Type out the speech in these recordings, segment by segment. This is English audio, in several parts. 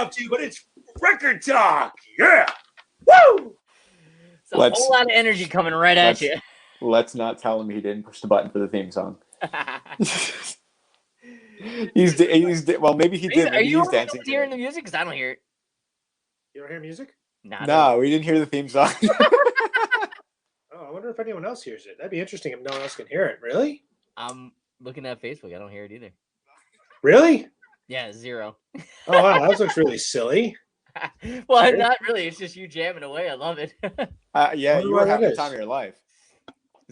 up to, but it's record talk. Yeah. Woo! It's a whole lot of energy coming right at you. Let's not tell him he didn't push the button for the theme song. Well, maybe he did. Maybe he's dancing. Are you hearing the music? Because I don't hear it. You don't hear music? No, we didn't hear the theme song. Oh, I wonder if anyone else hears it. That'd be interesting if no one else can hear it. Really? I'm looking at Facebook. I don't hear it either. Really? Yeah, 0. Oh, wow. That looks really silly. Well, not really. It's just you jamming away. I love it. Yeah, you were having the time of your life.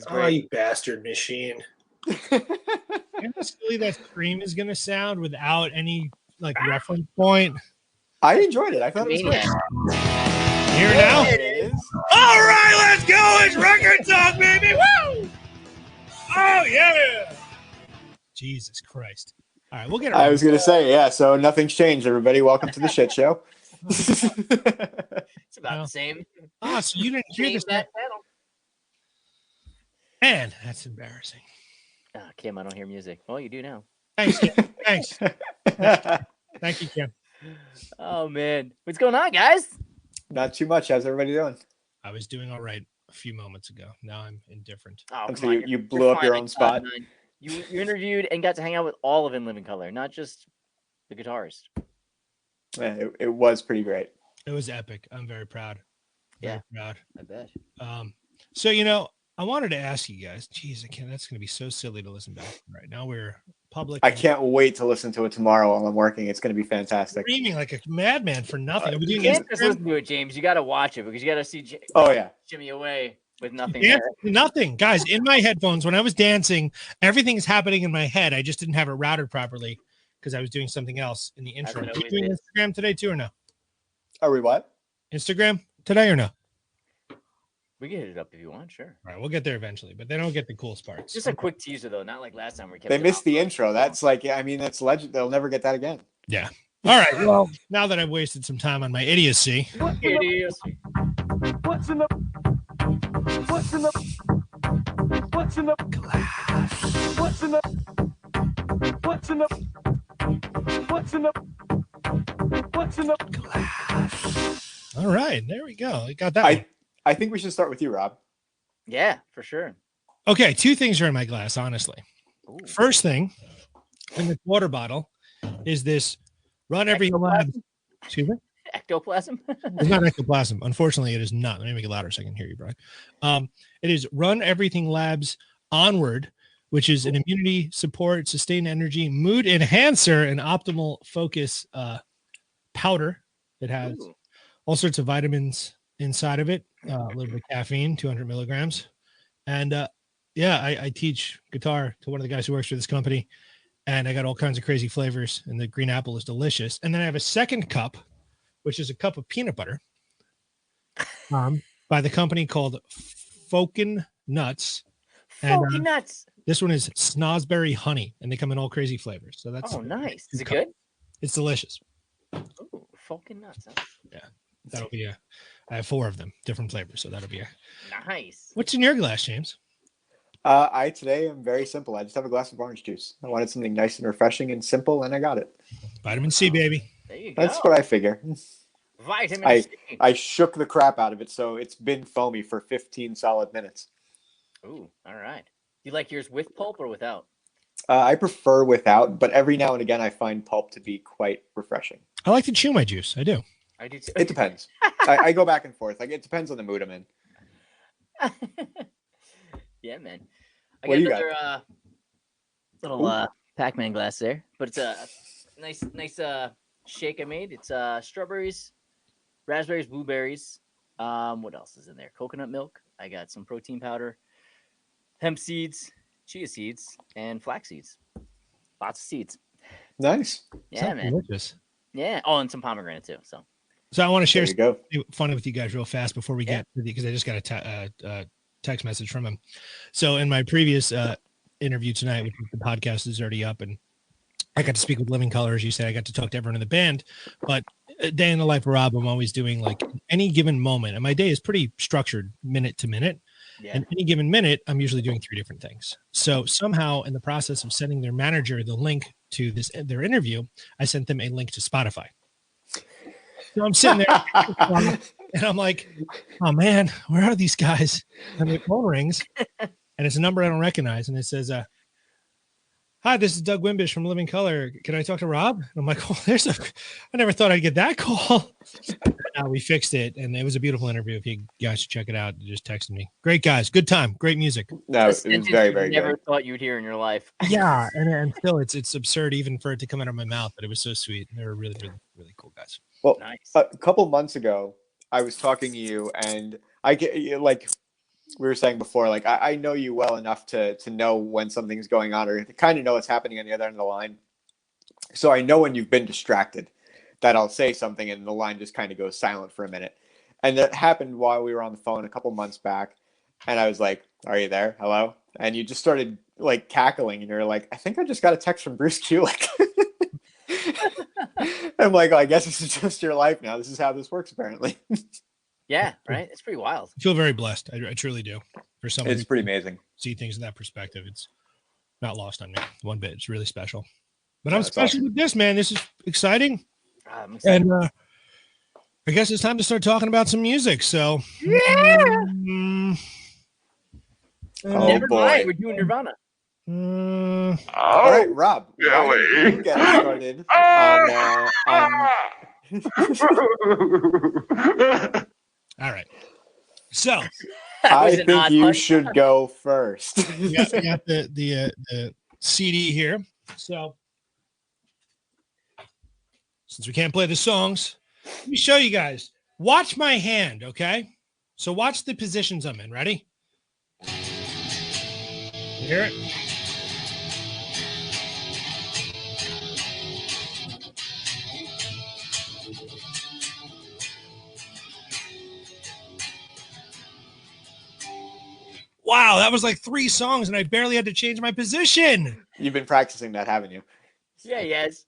Oh, you bastard machine. You know how silly that scream is going to sound without any reference point? I enjoyed it. I thought it was great. Here now? There it is. All right, let's go. It's record talk, baby. Woo! Oh, yeah. Jesus Christ. All right, we'll get it. I was going to say, yeah, so nothing's changed, everybody. Welcome to the shit show. It's about the same. Oh, so you didn't hear this? That pedal. Man, that's embarrassing. Kim, I don't hear music. Well, you do now. Thanks, Kim. Thanks. Thank you, Kim. Oh, man. What's going on, guys? Not too much. How's everybody doing? I was doing all right a few moments ago. Now I'm indifferent. Oh, so you blew up your own spot. You interviewed and got to hang out with all of In Living Color, not just the guitarist. Yeah, it was pretty great. It was epic. I'm very proud. Very proud. I bet. So, I wanted to ask you guys, geez, that's going to be so silly to listen back right now. We're public. I can't wait to listen to it tomorrow while I'm working. It's going to be fantastic. Screaming like a madman for nothing. You can't just listen to it, James. You got to watch it because you got to see Jimmy away with nothing. Nothing. Guys, in my headphones, when I was dancing, everything is happening in my head. I just didn't have it routed properly because I was doing something else in the intro. Are you doing Instagram today too or no? Are we what? Instagram today or no? We can hit it up if you want, sure. All right, we'll get there eventually, but they don't get the cool parts. Just a quick teaser, though, not like last time we kept. They missed the intro. That's that's legend. They'll never get that again. Yeah. All right. Well, now that I've wasted some time on my idiocy. What's in the glass? What's in the glass? All right, there we go. I got that one. I think we should start with you, Rob. Yeah, for sure. Okay, 2 things are in my glass, honestly. Ooh. First thing in the water bottle is this Run Everything Labs. Excuse me? Ectoplasm? It's not ectoplasm. Unfortunately, it is not. Let me make it louder so I can hear you, Brian. It is Run Everything Labs Onward, which is an immunity support, sustained energy, mood enhancer, and optimal focus powder. It has all sorts of vitamins inside of it, a little bit of caffeine, 200 milligrams. And I teach guitar to one of the guys who works for this company, and I got all kinds of crazy flavors, and the green apple is delicious. And then I have a second cup, which is a cup of peanut butter by the company called Fokin Nuts. Fokin Nuts. This one is snozzberry honey, and they come in all crazy flavors. So that's nice. Is it good? It's delicious. Oh, Fokin Nuts. Yeah, that'll be I have 4 of them, different flavors, so that'll be nice. What's in your glass, James? I today am very simple. I just have a glass of orange juice. I wanted something nice and refreshing and simple, and I got it. Vitamin C, baby. There you go. That's what I figure. Vitamin C. I shook the crap out of it, so it's been foamy for 15 solid minutes. Ooh, all right. You like yours with pulp or without? I prefer without, but every now and again I find pulp to be quite refreshing. I like to chew my juice. I do. I do too. It depends. I go back and forth. It depends on the mood I'm in. Yeah, man. I What got another little Pac-Man glass there, but it's a nice shake I made. It's strawberries, raspberries, blueberries. What else is in there? Coconut milk. I got some protein powder, hemp seeds, chia seeds, and flax seeds. Lots of seeds. Nice. Yeah, Sounds man. delicious. Yeah. Oh, and some pomegranate too. So I want to share something funny with you guys real fast before we get to because I just got a text message from him. So in my previous interview tonight, which the podcast is already up, and I got to speak with Living Color, as you said. I got to talk to everyone in the band, but a day in the life of Rob, I'm always doing like any given moment, and my day is pretty structured minute to minute. Yeah. And any given minute, I'm usually doing 3 different things. So somehow in the process of sending their manager the link to their interview, I sent them a link to Spotify. So I'm sitting there and I'm like, oh man, where are these guys? And the phone rings and it's a number I don't recognize. And it says, hi, this is Doug Wimbish from Living Color. Can I talk to Rob? And I'm like, oh, I never thought I'd get that call. We fixed it. And it was a beautiful interview. If you guys should check it out, just texted me. Great guys. Good time. Great music. No, it was very, very never good. thought you'd hear in your life. Yeah. And still it's absurd even for it to come out of my mouth, but it was so sweet. They were really, really, really cool guys. Well, Nice. a couple months ago, I was talking to you, and I get like we were saying before, like I know you well enough to know when something's going on, or to kind of know what's happening on the other end of the line. So I know when you've been distracted, that I'll say something and the line just kind of goes silent for a minute. And that happened while we were on the phone a couple months back, and I was like, "Are you there? Hello?" And you just started like cackling, and you're like, "I think I just got a text from Bruce Kulick." I'm like, oh, I guess this is just your life now. This is how this works, apparently. Yeah, right. It's pretty wild. I feel very blessed. I truly do. For someone, It's pretty amazing. See things in that perspective. It's not lost on me one bit. It's really special. But Yeah, I'm that's special awesome. with this, man. This is exciting. I'm excited. And I guess it's time to start talking about some music. So, Oh, Never boy. mind. We're doing Nirvana. All right, Rob. Why don't you get started all right. So I was an think odd you one. should go first. we got the CD here. So since we can't play the songs, let me show you guys. Watch my hand, okay? So watch the positions I'm in. Ready? You hear it? Wow, that was like 3 songs, and I barely had to change my position. You've been practicing that, haven't you? Yeah, yes.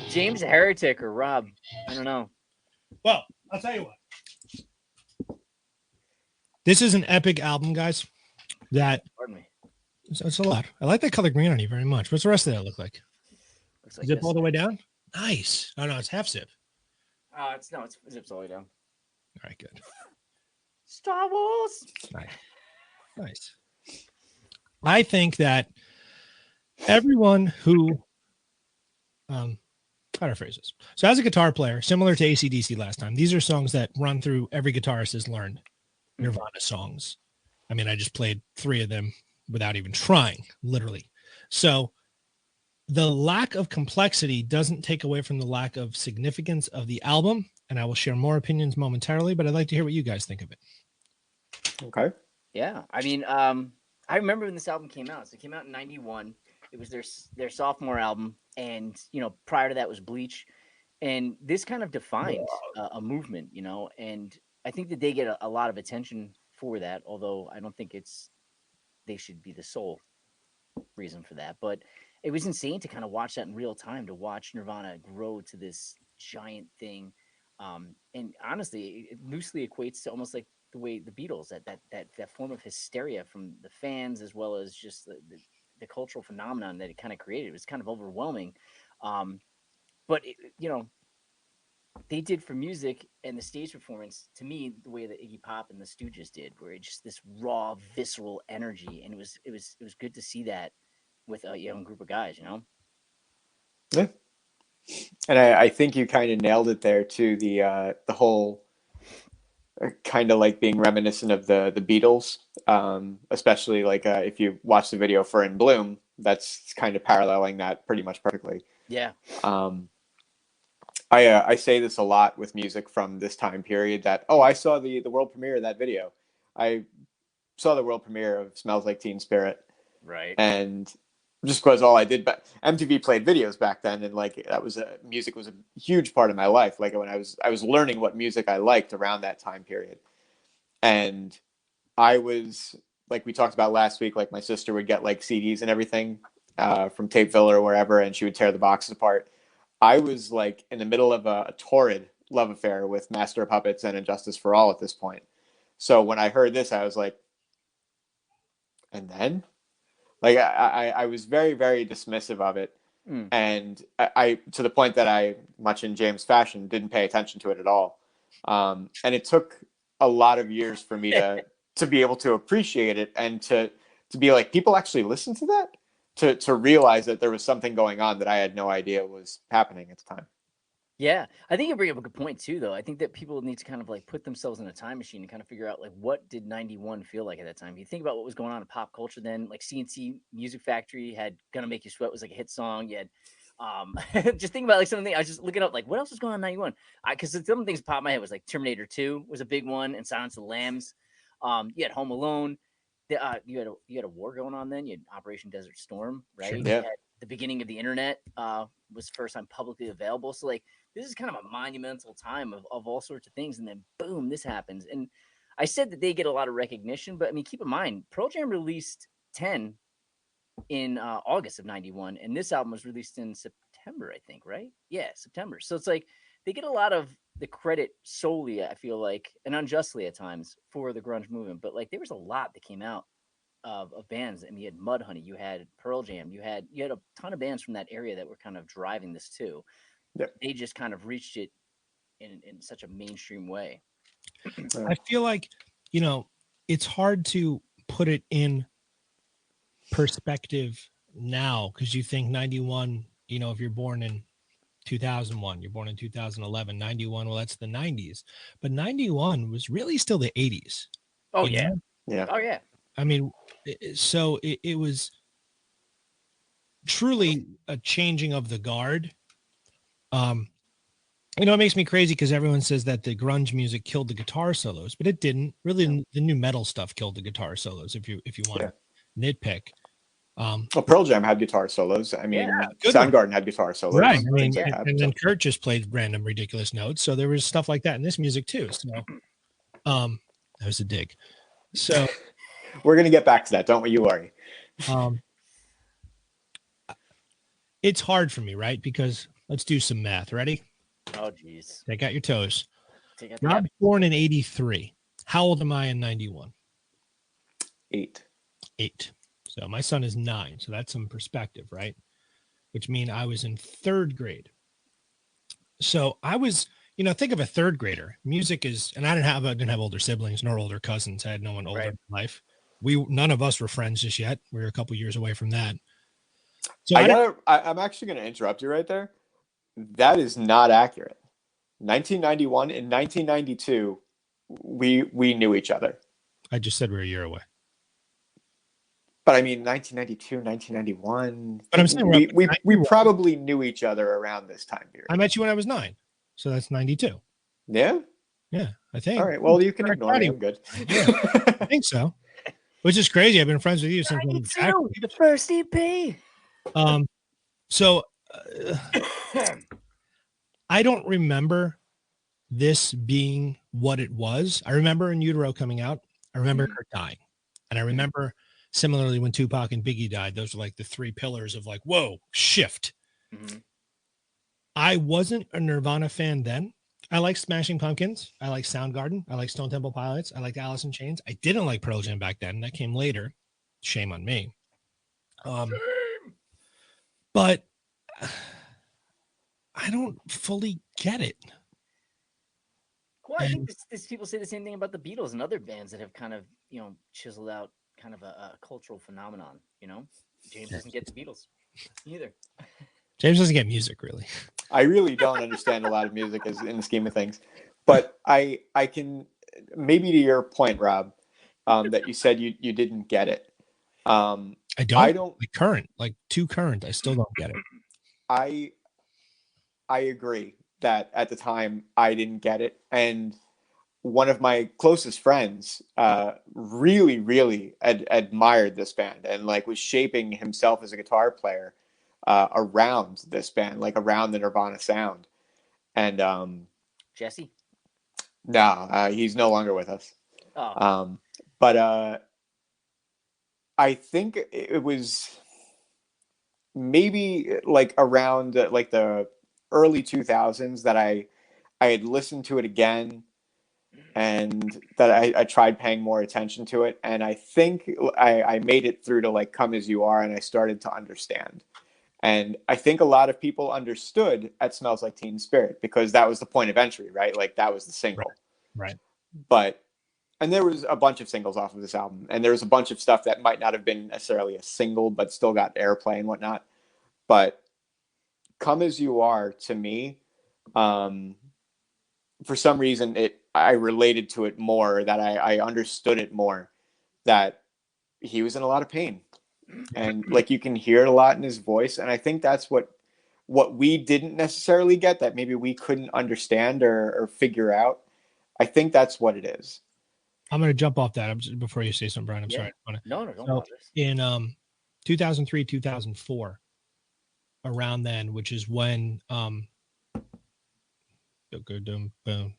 James Heretic or Rob. I don't know. Well, I'll tell you what. This is an epic album, guys. That Pardon me. it's a lot. I like that color green on you very much. What's the rest of that look like? Looks like Zip this. all the way down? Nice. Oh no, it's half zip. It's zips all the way down. All right, good. Star Wars. Nice. I think that everyone who how do I phrase this? So as a guitar player, similar to AC/DC last time, these are songs that run through every guitarist has learned. Nirvana songs. I mean, I just played 3 of them without even trying, literally. So the lack of complexity doesn't take away from the lack of significance of the album, and I will share more opinions momentarily, but I'd like to hear what you guys think of it. Okay. Yeah, I mean, I remember when this album came out. So it came out in '91. It was their sophomore album, and prior to that was Bleach, and this kind of defined a movement, and I think that they get a lot of attention for that. Although I don't think they should be the sole reason for that, but it was insane to kind of watch that in real time, to watch Nirvana grow to this giant thing, and honestly, it loosely equates to almost like the way the Beatles, that form of hysteria from the fans, as well as just the cultural phenomenon that it kind of created. It was kind of overwhelming. But they did for music and the stage performance, to me, the way that Iggy Pop and the Stooges did, where it just this raw, visceral energy, and it was good to see that with a young group of guys. Yeah. And I think you kind of nailed it there too. The whole kind of like being reminiscent of the Beatles, especially like if you watch the video for In Bloom, that's kind of paralleling that pretty much perfectly. Yeah. I say this a lot with music from this time period that, I saw the world premiere of that video. I saw the world premiere of Smells Like Teen Spirit. Right. And just because all I did, but MTV played videos back then, and like music was a huge part of my life. Like when I was learning what music I liked around that time period, and I was like we talked about last week. Like my sister would get like CDs and everything from Tapeville or wherever, and she would tear the boxes apart. I was like in the middle of a torrid love affair with Master of Puppets and Injustice for All at this point. So when I heard this, I was like, and then. Like I was very, very dismissive of it And I to the point that I, much in James fashion, didn't pay attention to it at all. And it took a lot of years for me to be able to appreciate it and to be like, people actually listen to that, to realize that there was something going on that I had no idea was happening at the time. Yeah, I think you bring up a good point too, though. I think that people need to kind of like put themselves in a time machine and kind of figure out like what did '91 feel like at that time. You think about what was going on in pop culture then, like CNC Music Factory had "Gonna Make You Sweat" was like a hit song. You had just think about like something. I was just looking up like what else was going on in '91 because some things popped in my head was like Terminator 2 was a big one and Silence of the Lambs. You had Home Alone. You had a war going on then. You had Operation Desert Storm, right? Sure. You Yeah. had the beginning of the internet was the first time publicly available. So like this is kind of a monumental time of all sorts of things. And then boom, this happens. And I said that they get a lot of recognition, but I mean, keep in mind, Pearl Jam released 10 in August of '91, and this album was released in September, I think, right? Yeah, September. So it's like they get a lot of the credit solely, I feel like, and unjustly at times, for the grunge movement. But like there was a lot that came out of bands. I mean, you had Mudhoney, you had Pearl Jam, you had a ton of bands from that area that were kind of driving this too. Yep. They just kind of reached it in such a mainstream way. I feel like, you know, it's hard to put it in perspective now because you think 91, you know, if you're born in 2001, you're born in 2011, 91, well, that's the 90s. But 91 was really still the 80s. Oh, you yeah. know? Yeah. Oh, yeah. I mean, so it was truly a changing of the guard. You know, it makes me crazy because everyone says that the grunge music killed the guitar solos, but it didn't. Really, the new metal stuff killed the guitar solos. If you want to nitpick, Well, Pearl Jam had guitar solos. I mean, good Soundgarden had guitar solos. right? I mean, like that, and then Kurt just played random ridiculous notes, so there was stuff like that in this music too. So, that was a dig. So, we're gonna get back to that. Don't you worry. It's hard for me, right? Because let's do some math. Ready? Oh, geez. Take out your toes. Take out Rob's born in '83. How old am I in '91? 8. 8. So my son is 9. So that's some perspective, right? Which means I was in 3rd grade. So I was, you know, think of a 3rd grader. Music is, and I didn't have older siblings nor older cousins. I had no one older in life. None of us were friends just yet. We were a couple years away from that. So I'm actually going to interrupt you right there. That is not accurate. 1991 and 1992, we knew each other. I just said we're a year away. But I mean, 1992, 1991. But I'm saying we probably knew each other around this time period. I met you when I was 9, so that's 92. Yeah. Yeah, I think. All right. Well, you can ignore me. I'm good. Yeah, I think so. Which is crazy. I've been friends with you since the first EP. So I don't remember this being what it was. I remember In Utero coming out. I remember her dying. And I remember similarly when Tupac and Biggie died, those were like the 3 pillars of like, whoa, shift. Mm-hmm. I wasn't a Nirvana fan then. I like Smashing Pumpkins. I like Soundgarden. I like Stone Temple Pilots. I liked Alice in Chains. I didn't like Pearl Jam back then. That came later. Shame on me. But I don't fully get it. Well, I think this people say the same thing about the Beatles and other bands that have kind of, you know, chiseled out kind of a cultural phenomenon, you know? James doesn't get the Beatles either. James doesn't get music, really. I really don't understand a lot of music as in the scheme of things. But I can, maybe to your point, Rob, that you said you didn't get it. I don't like too current. I still don't get it. I agree that at the time I didn't get it. And one of my closest friends really, really admired this band and like was shaping himself as a guitar player around this band, like around the Nirvana sound. And Jesse? No, he's no longer with us. Oh. But I think it was maybe like around like the early 2000s that I had listened to it again and that I tried paying more attention to it. And I think I made it through to like Come As You Are and I started to understand. And I think a lot of people understood at Smells Like Teen Spirit because that was the point of entry, right? Like that was the single. Right. But, and there was a bunch of singles off of this album, and there was a bunch of stuff that might not have been necessarily a single, but still got airplay and whatnot. But Come As You Are, to me, for some reason, I related to it more, that I understood it more, that he was in a lot of pain. And like you can hear it a lot in his voice. And I think that's what we didn't necessarily get, that maybe we couldn't understand or figure out. I think that's what it is. I'm going to jump off that before you say something, Brian. I'm sorry. No, don't so apologize. In 2003, 2004, around then, which is when I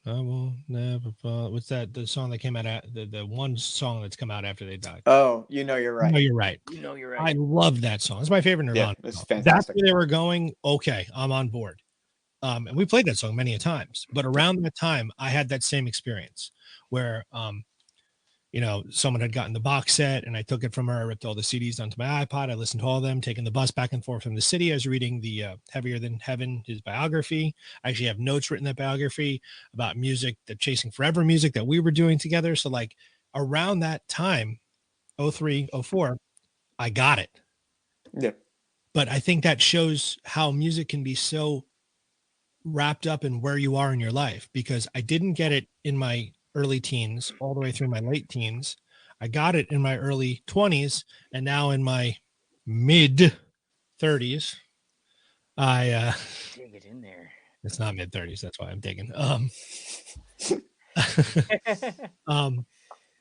will never fall. What's that? The song that came out the one song that's come out after they died. Oh, You Know You're Right. No, you're right. You know you're right. I love that song. It's my favorite Nirvana. Yeah, it's song. fantastic. That's where they were going. Okay, I'm on board. And we played that song many a times. But around that time, I had that same experience where someone had gotten the box set and I took it from her. I ripped all the CDs onto my iPod. I listened to all of them, taking the bus back and forth from the city. I was reading the Heavier Than Heaven, his biography. I actually have notes written in that biography about music, the Chasing Forever music that we were doing together. So like around that time, 03, 04, I got it. Yeah. But I think that shows how music can be so wrapped up in where you are in your life, because I didn't get it in my early teens all the way through my late teens. I got it in my early 20s, and now in my mid 30s, I dig it in there. It's not mid 30s, that's why I'm digging.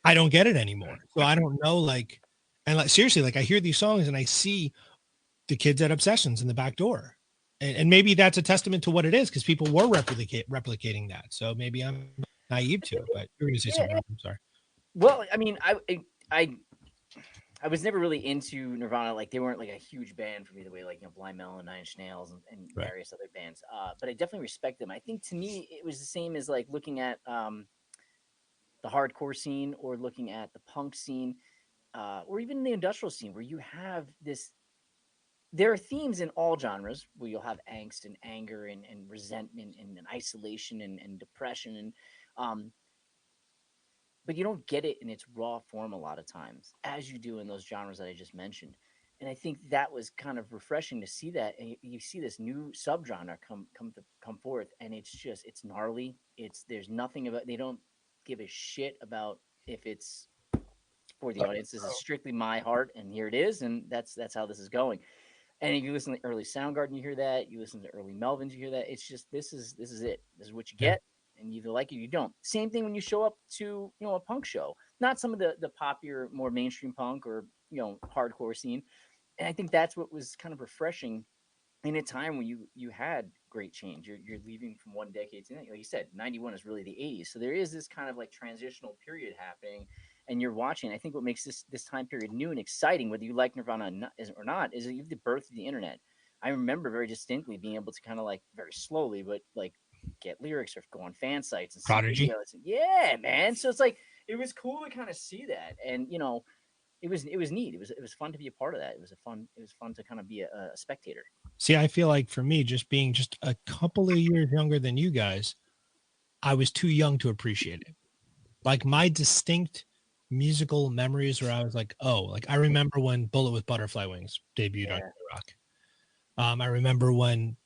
I don't get it anymore. So I don't know, seriously, I hear these songs and I see the kids at Obsessions in the back door. And maybe that's a testament to what it is, because people were replicating that. So maybe I'm naive to it, but you're going to say something. I'm sorry. Well, I mean, I was never really into Nirvana. Like they weren't like a huge band for me, the way Blind Melon, Nine Inch Nails, and Right. various other bands. But I definitely respect them. I think to me it was the same as like looking at the hardcore scene, or looking at the punk scene, or even the industrial scene, where you have this. There are themes in all genres where you'll have angst and anger and resentment and isolation and depression and but you don't get it in its raw form a lot of times, as you do in those genres that I just mentioned. And I think that was kind of refreshing to see that. And you see this new subgenre come forth, and it's gnarly. There's nothing about, they don't give a shit about if it's for the audience. This is strictly my heart, and here it is, and that's how this is going. And if you listen to early Soundgarden, you hear that. You listen to early Melvins, you hear that. It's just this is it. This is what you get, and you either like it or you don't. Same thing when you show up to a punk show. Not some of the popular, more mainstream punk or hardcore scene. And I think that's what was kind of refreshing in a time when you had great change. You're leaving from one decade to the next. Like you said, 91 is really the 80s. So there is this kind of like transitional period happening, and you're watching. I think what makes this time period new and exciting, whether you like Nirvana or not, is that you have the birth of the internet. I remember very distinctly being able to kind of like very slowly, but like get lyrics or go on fan sites and see Prodigy. videos. Yeah, man. So it's like it was cool to kind of see that, and it was neat. It was fun to be a part of that. It was fun to kind of be a spectator. See, I feel like for me, just being just a couple of years younger than you guys, I was too young to appreciate it. Like my distinct musical memories where I was like, oh, like I remember when Bullet with Butterfly Wings debuted on rock. I remember when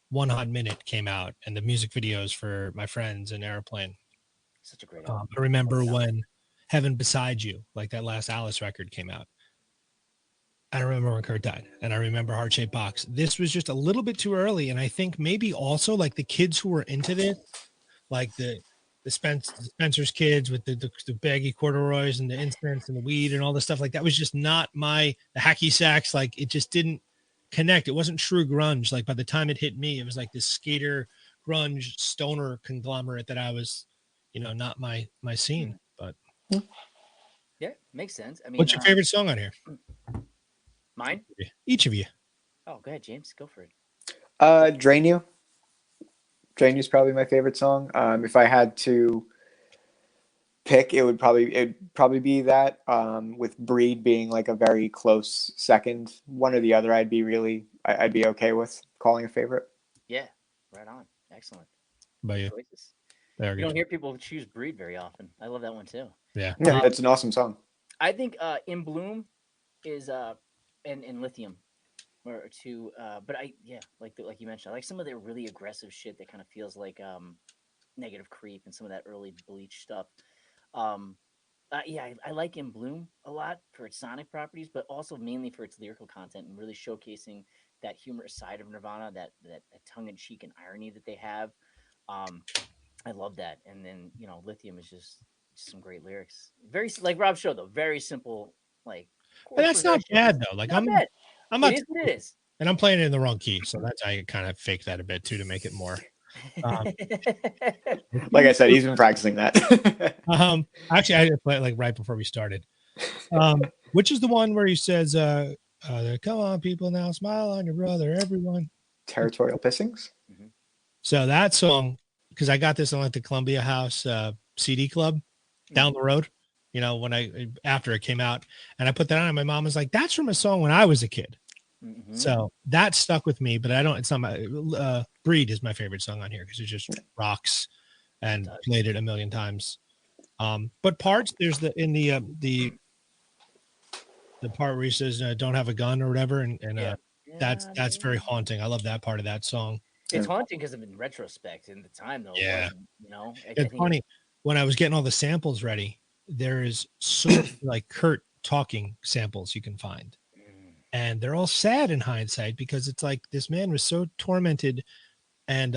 One Hot Minute came out and the music videos for My Friends and Airplane. Such a great album. I remember when Heaven Beside You, like that last Alice record, came out. I remember when Kurt died, and I remember Heart Shaped Box. This was just a little bit too early, and I think maybe also like the kids who were into this, like the Spencer's kids with the baggy corduroys and the incense and the weed and all the stuff, like that was just not the hacky sacks. Like it just didn't connect. It wasn't true grunge. Like by the time it hit me, it was like this skater grunge stoner conglomerate that I was, not my scene. But yeah, makes sense. I mean, what's your favorite song on here? Mine? Each of you. Oh, go ahead, James. Go for it. Drain You. Drain You is probably my favorite song. If I had to pick, it'd probably be that, with Breed being like a very close second. One or the other, I'd be okay with calling a favorite. Yeah, right on. Excellent. By Good you. choices. There You we don't go. hear people choose Breed very often. I love that one too. Yeah. Yeah, that's an awesome song. I think In Bloom is and Lithium or two. But like you mentioned, I like some of their really aggressive shit that kind of feels like Negative Creep and some of that early Bleach stuff. Um, I like In Bloom a lot for its sonic properties, but also mainly for its lyrical content and really showcasing that humorous side of Nirvana, that tongue in cheek and irony that they have. Um, I love that. And then Lithium is just some great lyrics. Very like Rob showed though, very simple like But chord that's not progressions. bad though. Like Not bad. I'm It not, is what it is. and I'm playing it in the wrong key, so that's I kind of fake that a bit too to make it more. Like I said, he's been practicing that. Actually, I did play it like right before we started. Which is the one where he says, "Come on, people, now smile on your brother, everyone." Territorial Pissings. So that song, because I got this on like the Columbia House CD club down the road. When after it came out, and I put that on, and my mom was like, "That's from a song when I was a kid." Mm-hmm. So that stuck with me, but it's not my Breed is my favorite song on here because it just rocks, and played it a million times. But parts there's the part where he says don't have a gun or whatever, and that's very haunting. I love that part of that song. It's haunting because of in retrospect. In the time though, Yeah. it wasn't, I It's think funny when I was getting all the samples ready. There is so many, like Kurt talking samples you can find, and they're all sad in hindsight because it's like this man was so tormented and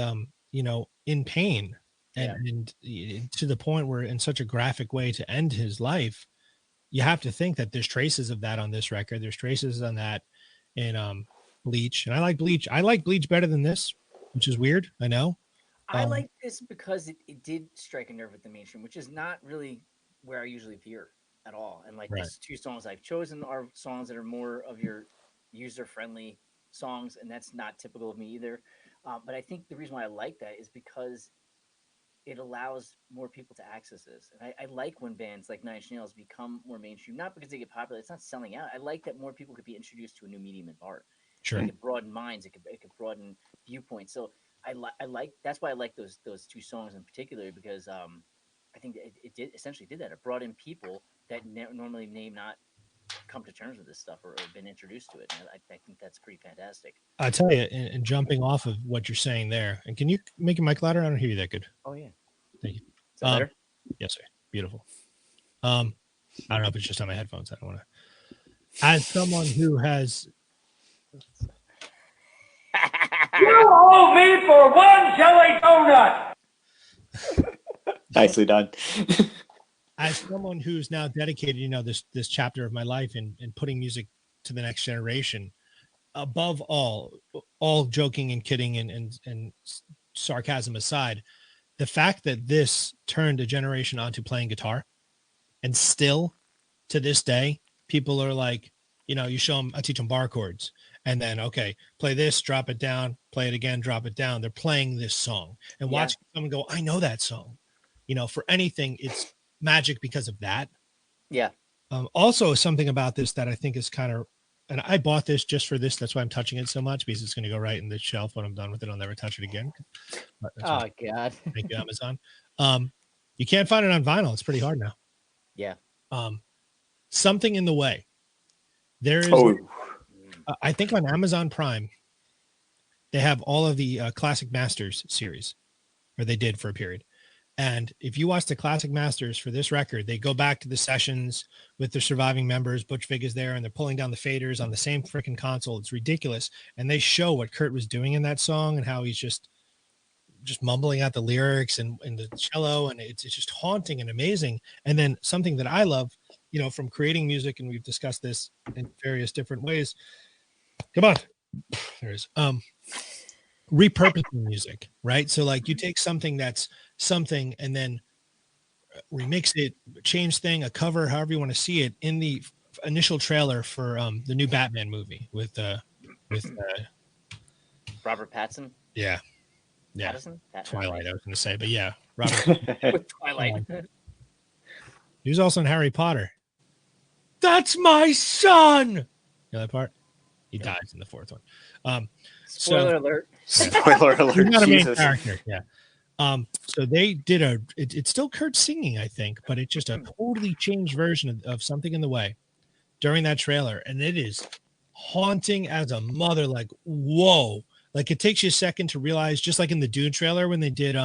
in pain and to the point where in such a graphic way to end his life. You have to think that there's traces of that on this record. There's traces on that in Bleach, and I like Bleach. I like Bleach better than this, which is weird. I know. I like this because it did strike a nerve with the mainstream, which is not really where I usually veer at all. And like these two songs I've chosen are songs that are more of your user-friendly songs, and that's not typical of me either. But I think the reason why I like that is because it allows more people to access this. And I like when bands like Nine Inch Nails become more mainstream, not because they get popular. It's not selling out. I like that more people could be introduced to a new medium of art. Sure. It could broaden minds. It could broaden viewpoints. So I like that's why I like those two songs in particular because I think it did essentially did that. It brought in people that normally may not come to terms with this stuff or been introduced to it. And I think that's pretty fantastic. I tell you, and jumping off of what you're saying there, and can you make your mic louder? I don't hear you that good. Oh yeah, thank you. Is that better? Yes, sir. Beautiful. I don't know if it's just on my headphones. I don't want to. As someone who has. You owe me for one jelly donut. Nicely done. As someone who's now dedicated, this chapter of my life in putting music to the next generation, above all joking and kidding and sarcasm aside, the fact that this turned a generation onto playing guitar, and still to this day, people are like, you show them, I teach them bar chords, and then, okay, play this, drop it down, play it again, drop it down. They're playing this song and watching someone go, I know that song. For anything, it's magic because of that. Yeah. Also, something about this that I think is kind of, and I bought this just for this. That's why I'm touching it so much, because it's going to go right in the shelf when I'm done with it. I'll never touch it again. Oh God! Thank you, Amazon. You can't find it on vinyl. It's pretty hard now. Yeah. Something in the Way. There is, I think on Amazon Prime, they have all of the Classic Masters series, or they did for a period. And if you watch the Classic Masters for this record, they go back to the sessions with the surviving members. Butch Vig is there, and they're pulling down the faders on the same freaking console. It's ridiculous. And they show what Kurt was doing in that song and how he's just mumbling out the lyrics and the cello, and it's just haunting and amazing. And then something that I love, from creating music, and we've discussed this in various different ways. Come on, there it is. Repurposing music, right? So like you take something that's something and then remix it, change thing, a cover, however you want to see it, in the initial trailer for the new Batman movie with Robert Pattinson. Yeah. Pattinson? Twilight, I was going to say, but yeah, Robert. With Twilight. He was also in Harry Potter. That's my son. You know that part? He dies in the fourth one. Spoiler alert. Spoiler He's alert. not a main Jesus. character. Yeah. So they did it's still Kurt singing, I think, but it's just a totally changed version of Something in the Way during that trailer. And it is haunting as a mother. Like, whoa. Like, it takes you a second to realize, just like in the Dune trailer when they did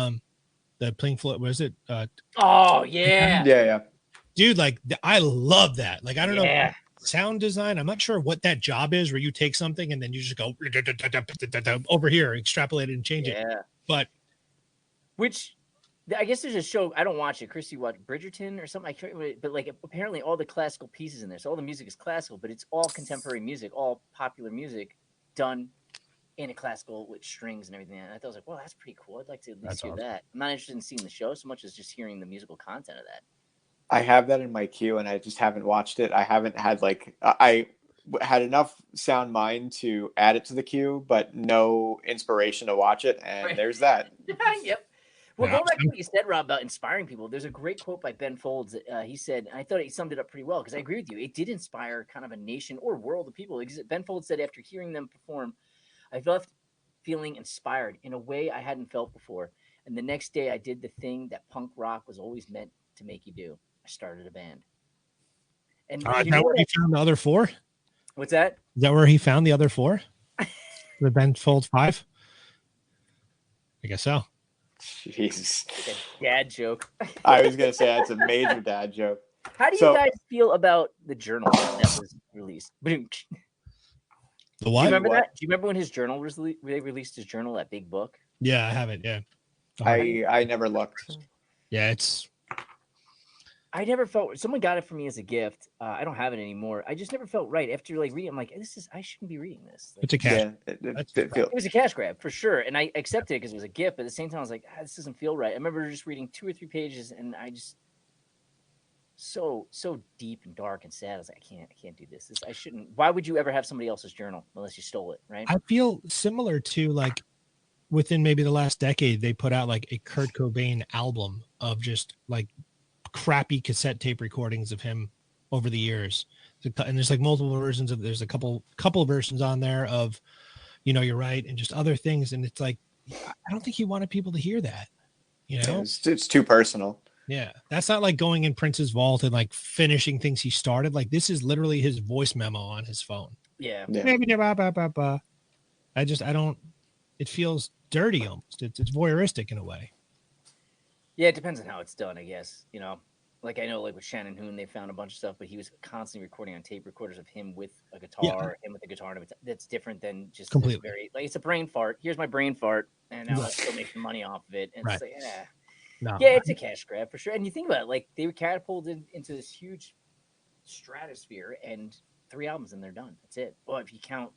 the Pink Floyd, was it? Oh yeah. Yeah. Dude, like, I love that. Like, I don't know. Yeah. Sound design, I'm not sure what that job is where you take something and then you just go over here, extrapolate it and change it. But which I guess there's a show, I don't watch it. Christy watched Bridgerton or something. I can't remember, but like apparently all the classical pieces in there. So all the music is classical, but it's all contemporary music, all popular music done in a classical with strings and everything. And I thought, I was like, well, that's pretty cool. I'd like to at least hear that. I'm not interested in seeing the show so much as just hearing the musical content of that. I have that in my queue and I just haven't watched it. I haven't had I had enough sound mind to add it to the queue, but no inspiration to watch it. And there's that. Yep. Well, going back to what you said, Rob, about inspiring people, there's a great quote by Ben Folds. He said, and I thought he summed it up pretty well because I agree with you. It did inspire kind of a nation or world of people. Ben Folds said, after hearing them perform, I left feeling inspired in a way I hadn't felt before. And the next day I did the thing that punk rock was always meant to make you do. I started a band. And is that where he found the other four? What's that? Is that where he found the other four? The Ben Folds 5? I guess so. Jesus. Like a dad joke. I was going to say that's a major dad joke. How do you guys feel about the journal that was released? The what? Do you remember that? Do you remember when his journal was they released his journal, that big book? Yeah, I have it. Yeah. I never looked. Yeah, I never felt someone got it for me as a gift. I don't have it anymore. I just never felt right after reading. I'm like, I shouldn't be reading this. Like, it's a cash. It was a cash grab for sure, and I accepted it because it was a gift. But at the same time, I was like, this doesn't feel right. I remember just reading 2 or 3 pages, and I just so deep and dark and sad. I was like, I can't do this. I shouldn't. Why would you ever have somebody else's journal unless you stole it, right? I feel similar to like within maybe the last decade, they put out like a Kurt Cobain album of just like crappy cassette tape recordings of him over the years. And there's like multiple versions of, there's a couple versions on there of, You're Right, and just other things. And it's like, I don't think he wanted people to hear that, It's too personal. Yeah. That's not like going in Prince's vault and like finishing things he started. Like, this is literally his voice memo on his phone. Yeah. It feels dirty almost. It's voyeuristic in a way. Yeah, it depends on how it's done, I guess. Like I know, like with Shannon Hoon, they found a bunch of stuff, but he was constantly recording on tape recorders of him with a guitar, or him with a guitar. That's different than just completely. It's a brain fart. Here's my brain fart, and now let's go make some money off of it. And it's like, it's a cash grab for sure. And you think about it, like they were catapulted into this huge stratosphere, and 3 albums, and they're done. That's it. Well, if you count,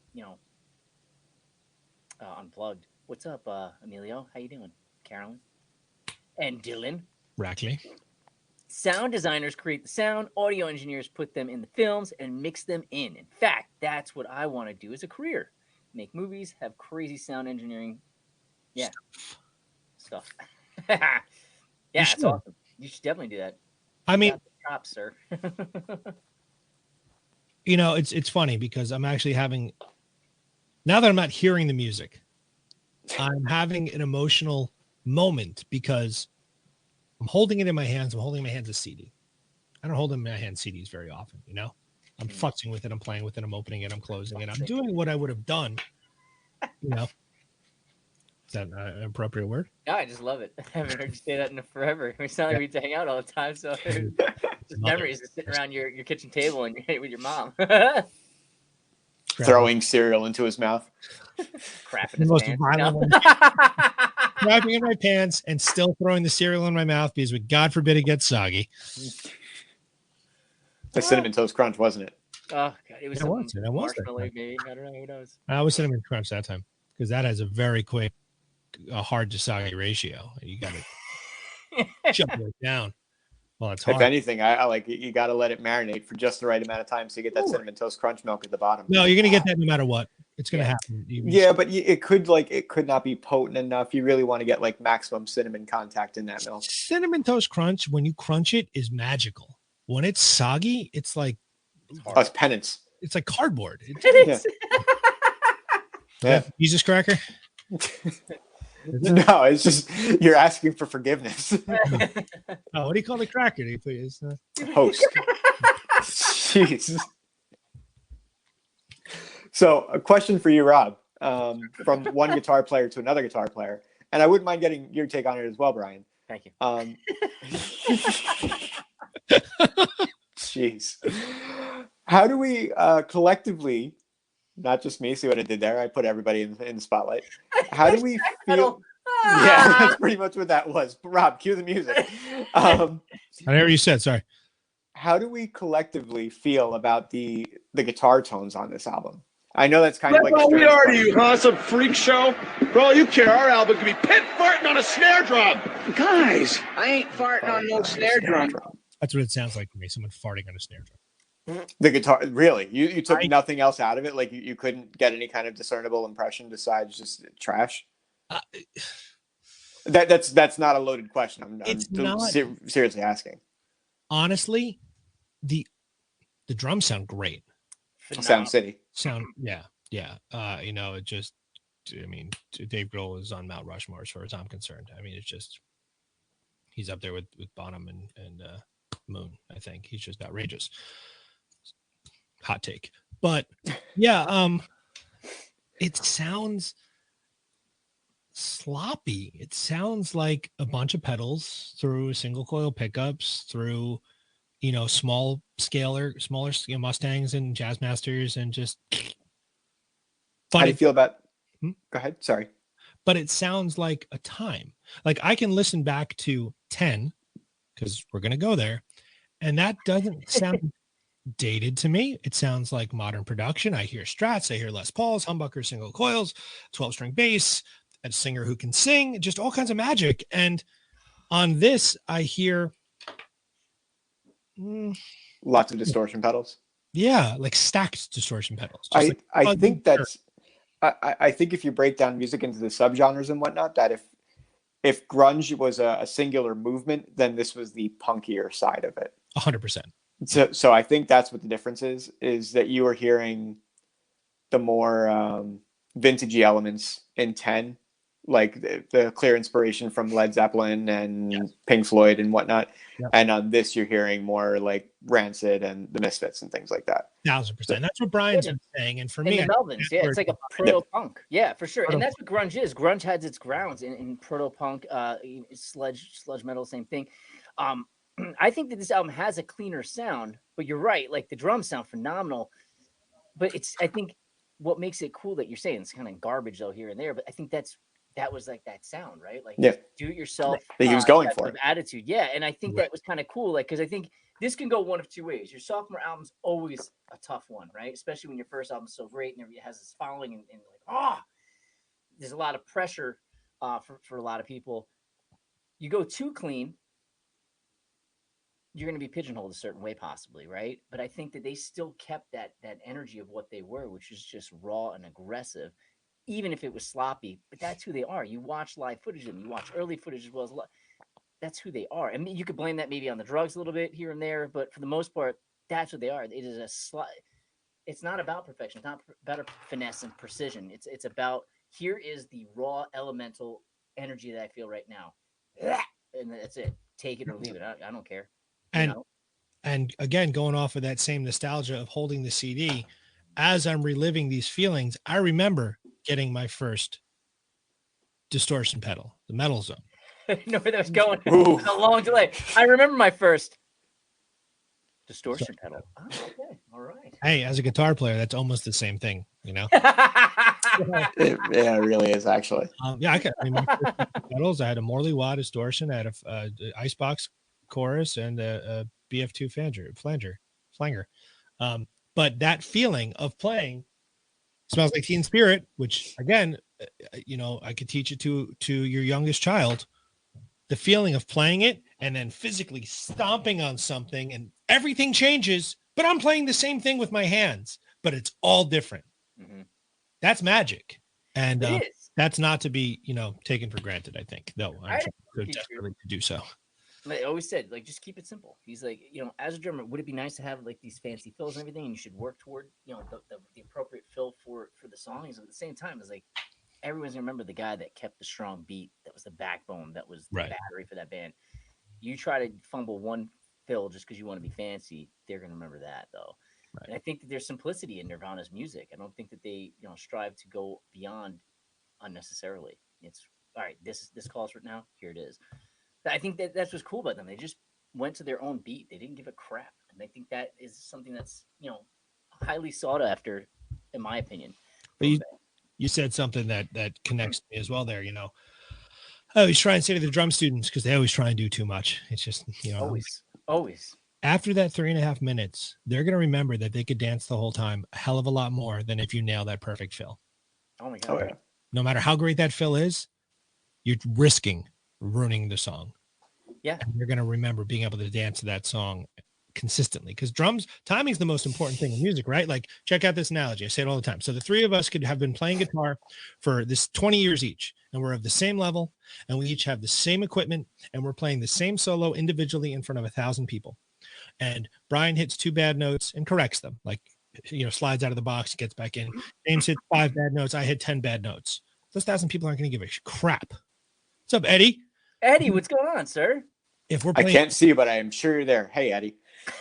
Unplugged. What's up, Emilio? How you doing, Carolyn? And Dylan Rackley. Sound designers create the sound, audio engineers put them in the films and mix them in. In fact, that's what I want to do as a career. Make movies, have crazy sound engineering. Yeah. Stuff. It's awesome. You should definitely do that. I mean, props, sir. It's funny because I'm actually having, now that I'm not hearing the music, I'm having an emotional moment because I'm holding it in my hands. I'm holding my hands a CD. I don't hold in my hands CDs very often, I'm futzing with it. I'm playing with it. I'm opening it. I'm closing it. I'm doing what I would have done, Is that an appropriate word? Yeah, I just love it. I haven't heard you say that in forever. We sound like we used to hang out all the time. So just memories of sitting around your kitchen table and with your mom. Throwing cereal into his mouth. Crapping his pants. Crapping in my pants and still throwing the cereal in my mouth because, God forbid, it gets soggy. The Cinnamon Toast Crunch, wasn't it? Oh, God. It was marshmallow, maybe. I don't know. Who knows? I was Cinnamon Crunch that time because that has a very quick, hard to soggy ratio. You got to jump it down. Well, it's hard. If anything, I like you got to let it marinate for just the right amount of time so you get that Cinnamon Toast Crunch milk at the bottom. No, you're going to get that no matter what. It's going to happen. But it could not be potent enough. You really want to get like maximum cinnamon contact in that milk. Cinnamon Toast Crunch, when you crunch it, is magical. when it's soggy, it's like Oh, it's penance. it's like cardboard. It Yeah. Jesus cracker. No, it's just you're asking for forgiveness. Oh, what do you call the cracker? Do you put Host. Jeez. So, a question for you, Rob, from one guitar player to another guitar player, and I wouldn't mind getting your take on it as well, Brian. Thank you. Jeez. How do we collectively, not just me, see what I did there? I put everybody in the spotlight. How do we feel? Yeah, that's pretty much what that was. Rob, cue the music. I never you said, sorry. How do we collectively feel about the guitar tones on this album? I know that's kind of like we are to you, huh? Some freak show? For all you care, our album could be Pit farting on a snare drum. Guys, I ain't farting on no snare drum. That's what it sounds like to me. Someone farting on a snare drum. The guitar, really? You took nothing else out of it? Like you couldn't get any kind of discernible impression besides just trash? That's not a loaded question. I'm seriously asking. Honestly, the drums sound great. Sound City. Yeah. It just, I mean, Dave Grohl is on Mount Rushmore as far as I'm concerned. I mean, it's just, he's up there with Bonham and Moon. I think he's just outrageous. Hot take, but yeah, it sounds sloppy. It sounds like a bunch of pedals through single coil pickups through, smaller Mustangs and Jazzmasters and just. How do you feel about? Go ahead. Sorry. But it sounds like a time. Like I can listen back to 10 because we're going to go there. And that doesn't sound dated to me. It sounds like modern production. I hear Strats, I hear Les Pauls, humbucker single coils, 12-string bass, a singer who can sing, just all kinds of magic. And on this, I hear lots of distortion pedals. Yeah, like stacked distortion pedals. I think that's. I think if you break down music into the subgenres and whatnot, that if grunge was a singular movement, then this was the punkier side of it. 100%. So I think that's what the difference is that you are hearing the more vintagey elements in 10, like the clear inspiration from Led Zeppelin and Pink Floyd and whatnot. Yeah. And on this, you're hearing more like Rancid and the Misfits and things like that. 1000%. That's what Brian's been saying. And for me, the Melvins, it's like a proto-punk. Yeah, for sure. And that's what grunge is. Grunge has its grounds in proto-punk, sludge metal, same thing. I think that this album has a cleaner sound, but you're right. Like the drums sound phenomenal, but I think what makes it cool that you're saying it's kind of garbage though here and there, but I think that was like that sound, right? Like do it yourself. That he was going for attitude. Yeah. And I think that was kind of cool. Like, cause I think this can go one of two ways. Your sophomore album's always a tough one, right? Especially when your first album's so great and it has this following and like, there's a lot of pressure for a lot of people. You go too clean, you're going to be pigeonholed a certain way possibly, right? But I think that they still kept that energy of what they were, which is just raw and aggressive, even if it was sloppy. But that's who they are. You watch live footage of them. You watch early footage as well as that's who they are. I mean, you could blame that maybe on the drugs a little bit here and there, but for the most part, that's what they are. It is it's not about perfection. It's not about finesse and precision. It's about, here is the raw elemental energy that I feel right now. And that's it. Take it or leave it. I don't care. And again, going off of that same nostalgia of holding the CD, as I'm reliving these feelings, I remember getting my first distortion pedal, the Metal Zone. I know where that was going. It was a long delay. I remember my first distortion pedal. Oh, okay. All right. Hey, as a guitar player, that's almost the same thing, Yeah, it really is actually. My first pedals, I had a Morley Wah distortion, I had a Icebox chorus and a BF2 flanger. But that feeling of playing Smells Like Teen Spirit, which again, I could teach it to your youngest child. The feeling of playing it and then physically stomping on something and everything changes, but I'm playing the same thing with my hands, but it's all different. Mm-hmm. That's magic. And that's not to be, taken for granted, I think, though. I'm sure desperately to do so. I always said, like, just keep it simple. He's like, as a drummer, would it be nice to have like these fancy fills and everything, and you should work toward, the appropriate fill for the songs. At the same time, it's like everyone's gonna remember the guy that kept the strong beat, that was the backbone, that was the Right. battery for that band. You try to fumble one fill just because you want to be fancy, they're gonna remember that though. Right. And I think that there's simplicity in Nirvana's music. I don't think that they, strive to go beyond unnecessarily. It's all right. This calls for it now. Here it is. I think that's what's cool about them. They just went to their own beat. They didn't give a crap, and I think that is something that's highly sought after, in my opinion. But you said something that connects me as well. There, I always try and say to the drum students, because they always try and do too much. It's just always. After that 3.5 minutes, they're going to remember that they could dance the whole time a hell of a lot more than if you nail that perfect fill. Oh my god! Yeah. No matter how great that fill is, you're risking ruining the song. Yeah. And you're going to remember being able to dance to that song consistently, because timing is the most important thing in music, right? Like, check out this analogy. I say it all the time. So the three of us could have been playing guitar for this 20 years each, and we're of the same level, and we each have the same equipment, and we're playing the same solo individually in front of 1,000 people. And Brian hits 2 bad notes and corrects them, like, slides out of the box, gets back in. James hits 5 bad notes. I hit 10 bad notes. Those 1,000 people aren't going to give a crap. What's up, Eddie? Eddie, what's going on, sir? If we're playing, I can't see you, but I am sure you're there. Hey, Eddie.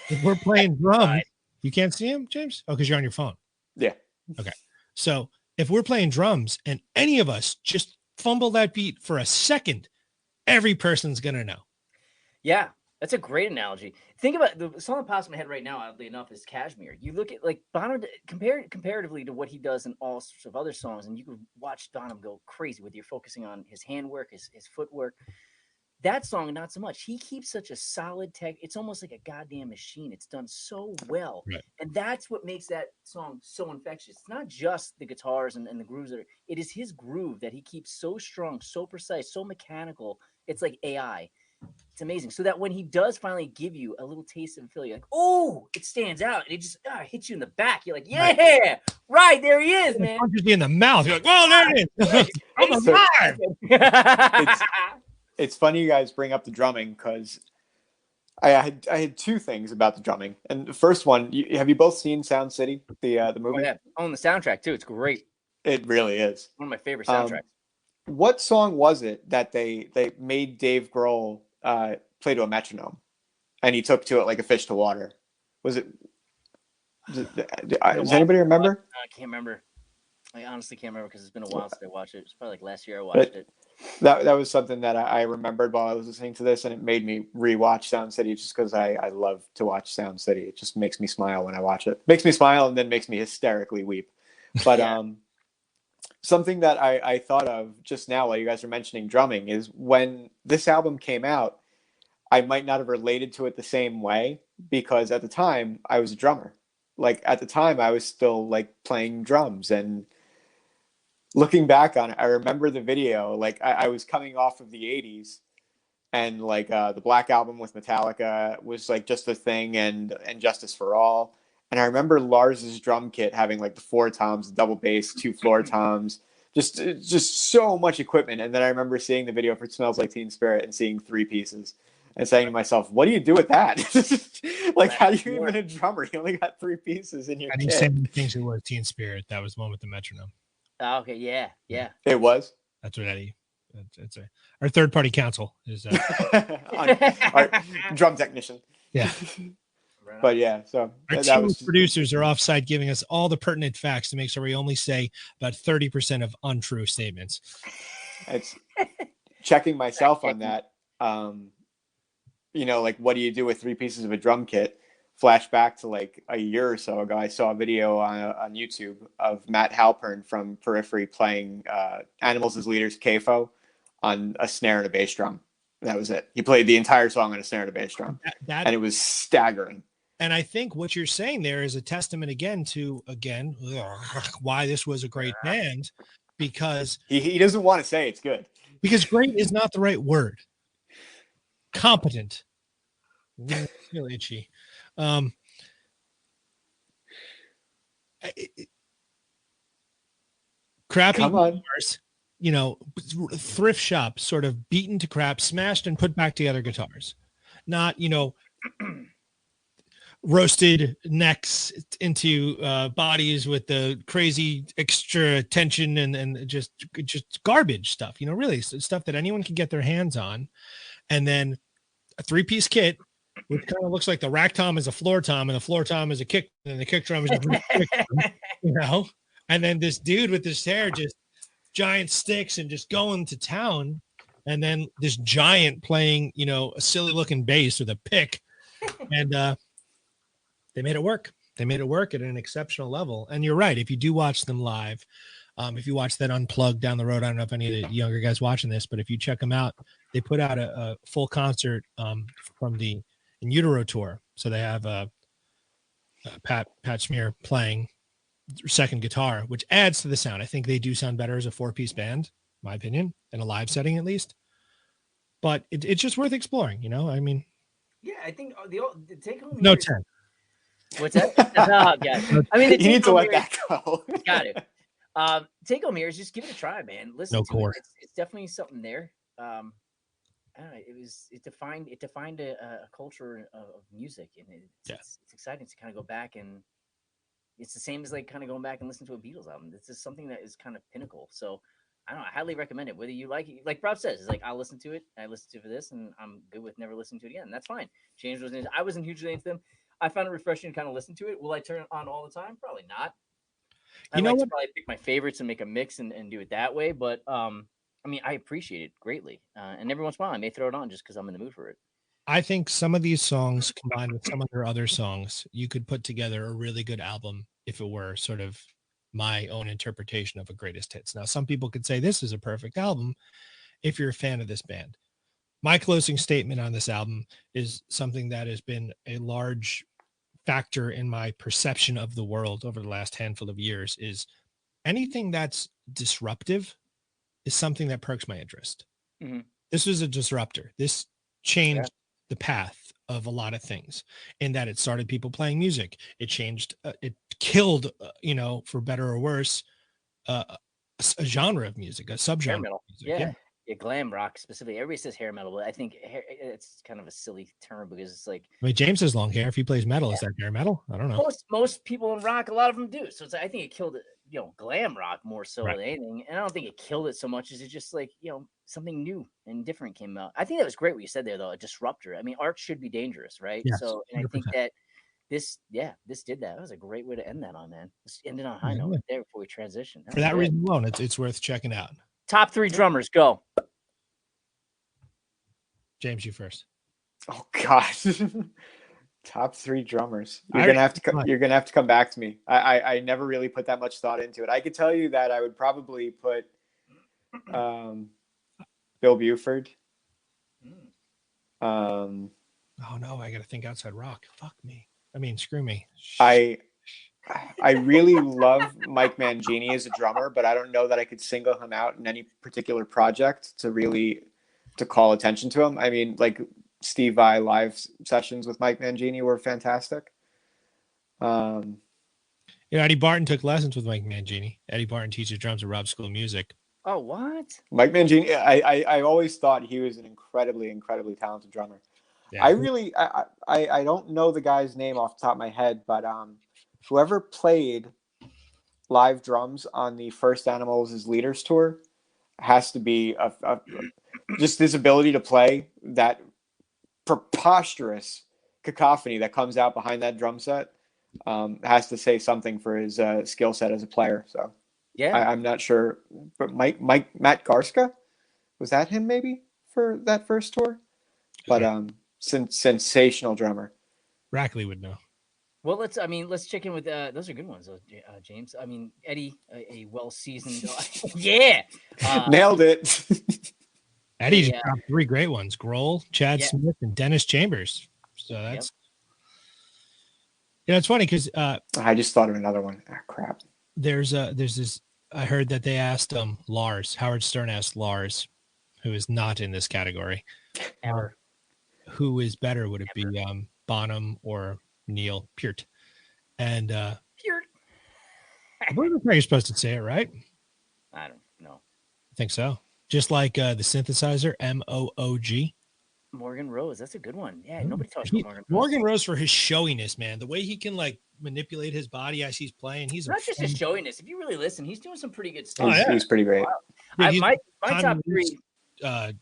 If we're playing drums, you can't see him, James? Oh, because you're on your phone. Yeah. Okay. So if we're playing drums and any of us just fumble that beat for a second, every person's going to know. Yeah, that's a great analogy. Think about the song that pops in my head right now, oddly enough, is Kashmir. You look at like Bonham, comparatively to what he does in all sorts of other songs, and you can watch Bonham go crazy with you're focusing on his handwork, his footwork. That song, not so much. He keeps such a solid tech. It's almost like a goddamn machine. It's done so well. Right. And that's what makes that song so infectious. It's not just the guitars and the grooves. It is his groove that he keeps so strong, so precise, so mechanical. It's like AI. It's amazing. So that when he does finally give you a little taste of Philly, you're like, oh, it stands out. And it just hits you in the back. You're like, yeah, right, there he is, man. Punches you in the mouth. You're like, oh, there it is. I'm alive. It's funny you guys bring up the drumming, because I had 2 things about the drumming. And the first one, have you both seen Sound City, the movie? Oh, yeah. On the soundtrack too. It's great. It really is One of my favorite soundtracks. What song was it that they made Dave Grohl play to a metronome, and he took to it like a fish to water? Was it? Does anybody remember? I can't remember. I honestly can't remember, because it's been a while since I watched it. It's probably like last year I watched it. That was something that I remembered while I was listening to this, and it made me rewatch Sound City, just because I love to watch Sound City. It just makes me smile when I watch it. Makes me smile and then makes me hysterically weep. But something that I thought of just now while you guys are mentioning drumming is when this album came out, I might not have related to it the same way, because at the time I was a drummer. Like, at the time I was still like playing drums, and looking back on it, I remember the video. Like, I was coming off of the 80s, and like the Black Album with Metallica was like just a thing, and Justice for All. And I remember Lars's drum kit having like the 4 toms, double bass, 2 floor toms, just so much equipment. And then I remember seeing the video for Smells Like Teen Spirit and seeing 3 pieces and saying to myself, what do you do with that? Like, how do you even a drummer? You only got 3 pieces in your kit. Same things it was Teen Spirit. That was the one with the metronome. Oh, okay, yeah. It was. That's what Eddie. That's our third-party counsel is. Our drum technician. Yeah. But yeah, so our team of producers are offsite giving us all the pertinent facts to make sure we only say about 30% of untrue statements. It's checking myself on that. Like, what do you do with 3 pieces of a drum kit? Flashback to like a year or so ago, I saw a video on YouTube of Matt Halpern from Periphery playing Animals as Leaders KFO on a snare and a bass drum. That was it. He played the entire song on a snare and a bass drum, and it was staggering. And I think what you're saying there is a testament again to why this was a great band, because he doesn't want to say it's good, because great is not the right word. Competent, really itchy. Crappy guitars, thrift shop, sort of beaten to crap, smashed and put back together guitars. not roasted necks into bodies with the crazy extra tension and just garbage stuff. Really stuff that anyone can get their hands on, and then a 3-piece kit, which kind of looks like the rack tom is a floor tom, and the floor tom is a kick, and the kick drum is a kick drum, and then this dude with his hair, just giant sticks and just going to town, and then this giant playing, a silly looking bass with a pick, and they made it work. They made it work at an exceptional level. And you're right. If you do watch them live, if you watch that Unplugged down the road, I don't know if any of the younger guys watching this, but if you check them out, they put out a full concert from the In Utero tour. So they have Pat Smear playing second guitar, which adds to the sound. I think they do sound better as a 4-piece band, my opinion, in a live setting at least. But it's just worth exploring, I mean. Yeah, I think the take home. No 10. What's that? Oh, God. I mean, you need to let that go. Got it. Take home here is just give it a try, man. Listen no to core. it. It's definitely something there. I don't know. It defined a culture of music, and it's exciting to kind of go back, and it's the same as like kind of going back and listen to a Beatles album. This is something that is kind of pinnacle. So I don't know. I highly recommend it. Whether you like it, like Rob says, it's like I'll listen to it. I listened to it for this, and I'm good with never listening to it again. And that's fine. James I wasn't hugely into them. I found it refreshing to kind of listen to it. Will I turn it on all the time? Probably not. I like to probably pick my favorites and make a mix and do it that way. But I mean, I appreciate it greatly. And every once in a while, I may throw it on just because I'm in the mood for it. I think some of these songs combined with some of their other songs, you could put together a really good album if it were sort of my own interpretation of a greatest hits. Now, some people could say this is a perfect album if you're a fan of this band. My closing statement on this album is something that has been a large factor in my perception of the world over the last handful of years. Is anything that's disruptive is something that perks my interest. Mm-hmm. This was a disruptor. This changed the path of a lot of things in that it started people playing music. It changed, it killed, for better or worse, a genre of music, a subgenre. Metal. Yeah, glam rock specifically. Everybody says hair metal, but I think it's kind of a silly term because it's like. I mean, James has long hair. If he plays metal, is that hair metal? I don't know. Most people in rock, a lot of them do. So I think it killed it, glam rock more so than anything. And I don't think it killed it so much as it just like, something new and different came out. I think that was great what you said there, though, a disruptor. I mean, art should be dangerous, right? Yes, so, and 100%. I think that this did that. That was a great way to end that on, man. Let's end it on high note there before we transition. For that reason alone, it's worth checking out. Top 3 drummers, go. James, you first. Oh gosh. Top 3 drummers. You're gonna have to come back to me. I never really put that much thought into it. I could tell you that I would probably put Bill Buford. Oh no, I gotta think outside rock. Fuck me. I mean, screw me. I really love Mike Mangini as a drummer, but I don't know that I could single him out in any particular project to call attention to him. I mean, like Steve Vai live sessions with Mike Mangini were fantastic. Eddie Barton took lessons with Mike Mangini. Eddie Barton teaches drums at Rob School of Music. Oh, what? Mike Mangini, I always thought he was an incredibly, incredibly talented drummer. Yeah. I don't know the guy's name off the top of my head, but whoever played live drums on the First Animals' Leaders tour has to be just his ability to play that preposterous cacophony that comes out behind that drum set has to say something for his skill set as a player. So yeah, I'm not Sure, but Matt Garska, was that him maybe for that first tour? But sensational drummer. Rackley would know. Well, let's check in with those are good ones, James. I mean, Eddie, a well-seasoned nailed it. Eddie just dropped 3 great ones: Grohl, Chad Smith, and Dennis Chambers. So that's it's funny because I just thought of another one. Oh, crap. There's this. I heard that they asked Lars. Howard Stern asked Lars, who is not in this category, ever. Who is better? Would it be Bonham or Neil Peart? And Peart. I believe that's how you're supposed to say it, right? I don't know. I think so. Just like the synthesizer, Moog. Morgan Rose. That's a good one. Yeah, nobody talks He- about Morgan Rose. Morgan Rose for his showiness, man. The way he can like manipulate his body as he's playing. He's a Not just his fun- showiness. If you really listen, he's doing some pretty good He's, stuff. Oh, yeah. he's pretty great. Dude, he's My Connie top Lee's, three.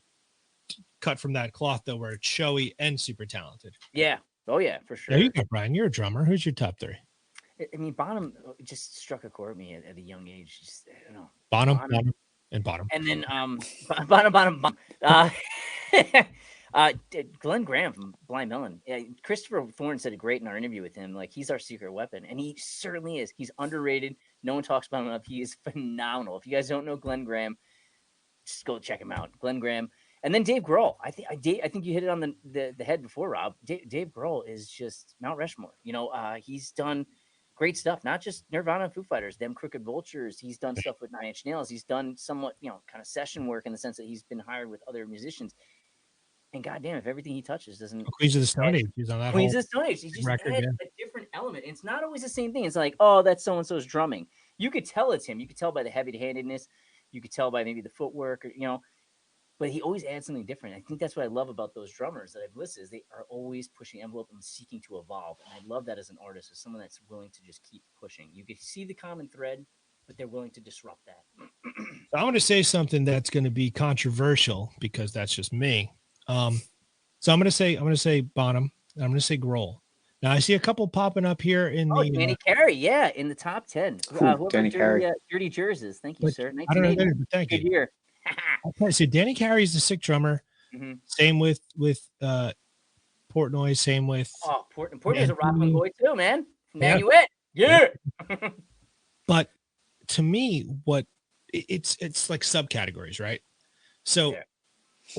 Cut from that cloth though, where it's showy and super talented. Yeah. Oh yeah, for sure. There you go, Brian. You're a drummer. Who's your top three? I mean, Bonham just struck a chord with me at a young age. Just, I don't know. Bottom, Bonham. bottom, and bottom. And then bottom. Glenn Graham from Blind Melon. Christopher Thorne said it great in our interview with him. Like, he's our secret weapon, and he certainly is. He's underrated. No one talks about him enough. He is phenomenal. If you guys don't know Glenn Graham, just go check him out. Glenn Graham, and then Dave Grohl. I think you hit it on the head before, Rob. Dave Grohl is just Mount Rushmore. You know, he's done great stuff, not just Nirvana and Foo Fighters, them Crooked Vultures. He's done stuff with Nine Inch Nails. He's done somewhat, kind of session work in the sense that he's been hired with other musicians. And goddamn, if everything he touches doesn't Queens of the Stone Age. He's on that. Queens of the Stone Age, he just record, adds yeah. a different element. It's not always the same thing. It's like, oh, that's so and so's drumming. You could tell it's him. You could tell by the heavy-handedness. You could tell by maybe the footwork, or But he always adds something different. I think that's what I love about those drummers that I've listed. Is they are always pushing the envelope and seeking to evolve. And I love that as an artist, as someone that's willing to just keep pushing. You can see the common thread, but they're willing to disrupt that. I'm going to say something that's going to be controversial because that's just me. So I'm going to say Bonham. And I'm going to say Grohl. Now I see a couple popping up here in the Danny Carey, yeah, in the top 10. Danny Carey. Dirty Jerseys. Thank you, sir. I don't know, 1980. but thank Good you. year. Okay, so Danny Carey is the sick drummer. Mm-hmm. Same with Portnoy. Same with Portnoy's a Rockland boy too, man. Yeah. Nanuet. Yeah. But to me, what it's like subcategories, right? So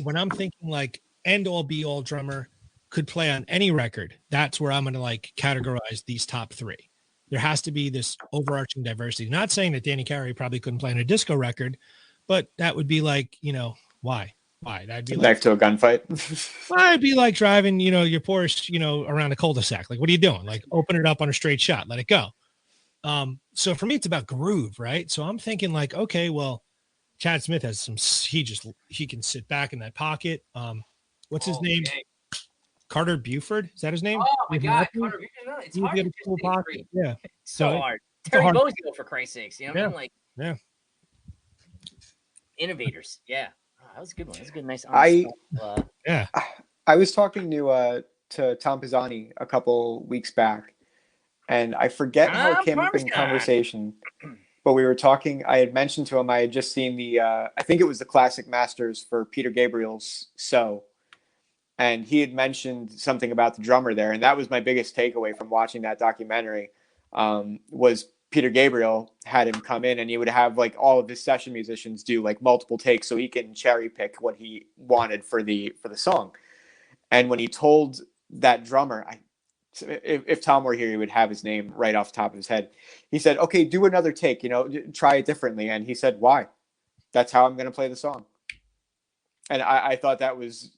when I'm thinking like end all be all drummer could play on any record, that's where I'm going to like categorize these top three. There has to be this overarching diversity. Not saying that Danny Carey probably couldn't play on a disco record, but that would be like, why? That'd be Back like, to a gunfight. well, it'd be like driving, your Porsche, around a cul-de-sac. Like, what are you doing? Like, open it up on a straight shot, let it go. So for me, it's about groove, right? So I'm thinking like, okay, well, Chad Smith has he can sit back in that pocket. What's his name? Okay. Carter Buford. Is that his name? Oh my God, Carter Buford. It's hard to just cool say pocket. three. Yeah. So hard. Terry Bozzio, for Christ's sakes. You know what I mean? Like, yeah. Innovators. Yeah. Oh, that was a good one. That was a good, nice. I was talking to Tom Pisani a couple weeks back, and I forget how it came up in conversation, but we were talking. I had mentioned to him I had just seen I think it was the Classic Masters for Peter Gabriel's So, and he had mentioned something about the drummer there, and that was my biggest takeaway from watching that documentary. Was Peter Gabriel had him come in, and he would have like all of his session musicians do like multiple takes so he can cherry pick what he wanted for the song. And when he told that drummer, if Tom were here, he would have his name right off the top of his head. He said, okay, do another take, try it differently. And he said, why? That's how I'm going to play the song. And I thought that was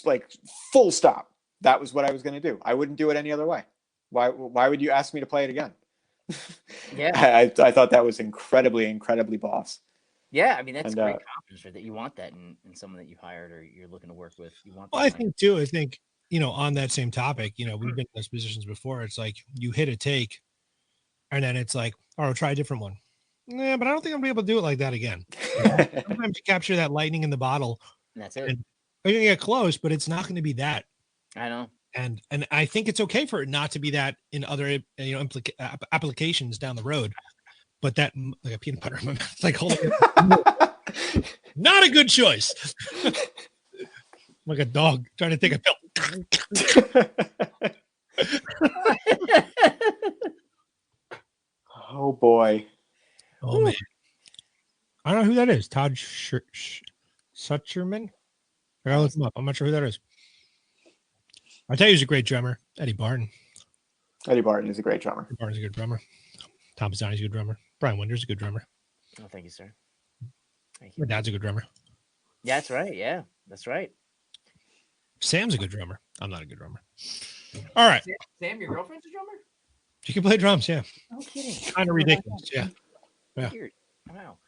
like full stop. That was what I was going to do. I wouldn't do it any other way. Why would you ask me to play it again? Yeah. I thought that was incredibly boss. Yeah, I mean, that's great confidence, right? That you want that in someone that you hired or you're looking to work with. You want that. Well, I think, on that same topic, we've been in those positions before. It's like you hit a take and then it's like, oh, try a different one. Yeah, but I don't think I'm gonna be able to do it like that again. Sometimes you capture that lightning in the bottle. And that's it. And you're gonna get close, but it's not going to be that. I know. And I think it's okay for it not to be that in other applications down the road. But that, like a peanut butter in my mouth, it's like holding not a good choice. Like a dog trying to take a pill. Oh boy. Oh man. I don't know who that is. Todd Sucherman. I gotta look him up. I'm not sure who that is. I'll tell you, he's a great drummer. Eddie Barton. Eddie Barton is a great drummer. Eddie Barton's a good drummer. Tom Pisani's a good drummer. Brian Winder's a good drummer. Oh, thank you, sir. Thank you. My dad's a good drummer. Yeah, that's right. Yeah, that's right. Sam's a good drummer. I'm not a good drummer. All right. Sam, your girlfriend's a drummer? She can play drums, yeah. No kidding. Kind of ridiculous, yeah. Weird. Wow.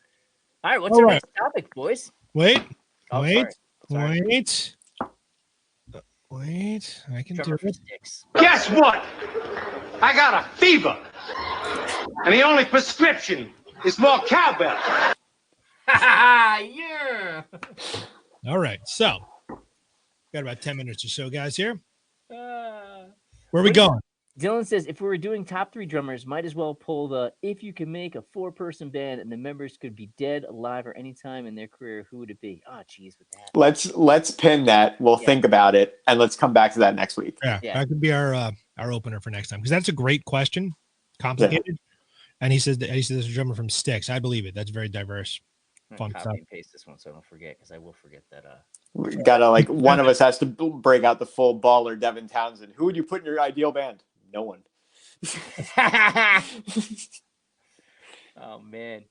All right, what's our next topic, boys? Wait. Oh, Wait. sorry. Wait. Wait, I can Drummer do for it. Styx. Guess what? I got a fever. And the only prescription is more cowbell. Yeah. All right, so got about 10 minutes or so, guys. Here, where are we What do you- going? Dylan says, if we were doing top 3 drummers, might as well pull the if you can make a 4-person band and the members could be dead, alive, or any time in their career, who would it be? Oh, geez, with that. Let's pin that. We'll Yeah. think about it, and let's come back to that next week. Yeah, Yeah. that could be our opener for next time because that's a great question, complicated. And he says there's a drummer from Styx. I believe it. That's very diverse. I'm Fun gonna stuff. copy and paste this one so I don't forget because I will forget that. We gotta like one of us has to break out the full baller Devin Townsend. Who would you put in your ideal band? No one. Oh man!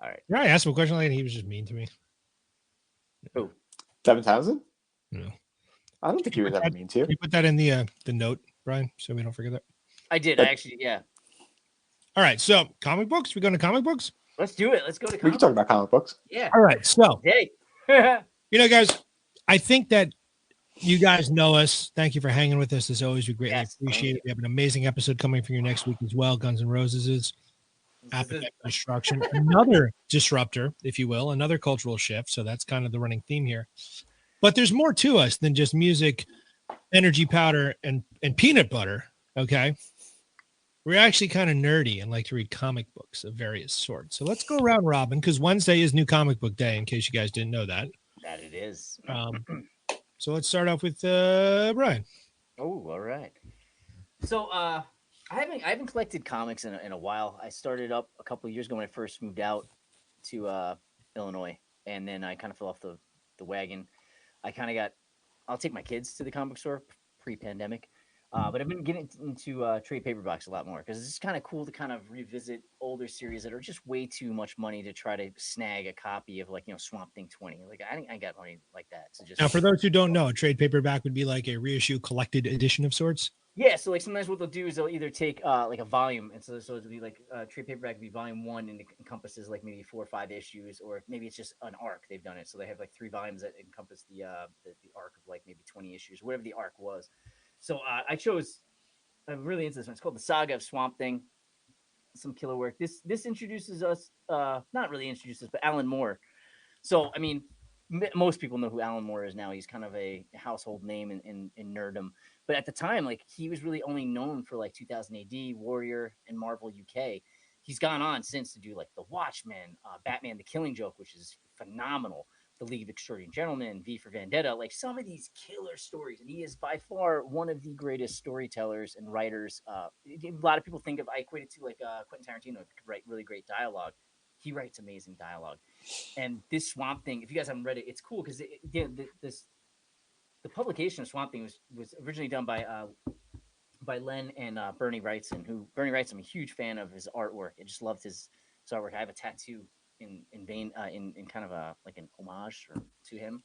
All right. Yeah, I asked him a question like that. He was just mean to me. Who? Devin Townsend? No. I don't think he was ever mean to. Can you put that in the note, Brian, so we don't forget that? I did. I actually, yeah. All right, so comic books. We going to comic books? Let's do it. Let's go to. We can talk about comic books. Yeah. All right, so Hey. guys, I think that you guys know us. Thank you for hanging with us as always. We greatly Yes, thank appreciate you. it. We have an amazing episode coming for you next week as well. Guns N' Roses' Appetite for Destruction, another disruptor, if you will, another cultural shift. So that's kind of the running theme here. But there's more to us than just music, energy powder, and peanut butter. Okay. We're actually kind of nerdy and like to read comic books of various sorts. So let's go around robin because Wednesday is new comic book day, in case you guys didn't know that. That it is. So let's start off with Brian. Oh, all right. So I haven't collected comics in a while. I started up a couple of years ago when I first moved out to Illinois, and then I kind of fell off the wagon. I'll take my kids to the comic book store pre-pandemic. But I've been getting into trade paperbacks a lot more because it's just kind of cool to kind of revisit older series that are just way too much money to try to snag a copy of, like, Swamp Thing 20. Like, I ain't got money like that. So just Now, for those who don't know, a trade paperback would be like a reissue collected edition of sorts. yeah. So like sometimes what they'll do is they'll either take like a volume, and so it'll be like trade paperback would be volume 1 and it encompasses like maybe 4 or 5 issues, or maybe it's just an arc. They've done it so they have like 3 volumes that encompass the arc of like maybe 20 issues, whatever the arc was. So I chose. I'm really into this one. It's called The Saga of Swamp Thing. Some killer work. This introduces us. Not really introduces, but Alan Moore. So I mean, most people know who Alan Moore is now. He's kind of a household name in nerddom. But at the time, like, he was really only known for like 2000 AD, Warrior, and Marvel UK. He's gone on since to do like The Watchmen, Batman: The Killing Joke, which is phenomenal. The League of Extraordinary Gentlemen, V for Vendetta, like some of these killer stories. And he is by far one of the greatest storytellers and writers. A lot of people think of, I equate it to like Quentin Tarantino, who could write really great dialogue. He writes amazing dialogue. And this Swamp Thing, if you guys haven't read it, it's cool because the publication of Swamp Thing was originally done by Len and Bernie Wrightson, who Bernie Wrightson, I'm a huge fan of his artwork. I just loved his artwork. I have a tattoo in kind of a like an homage to him.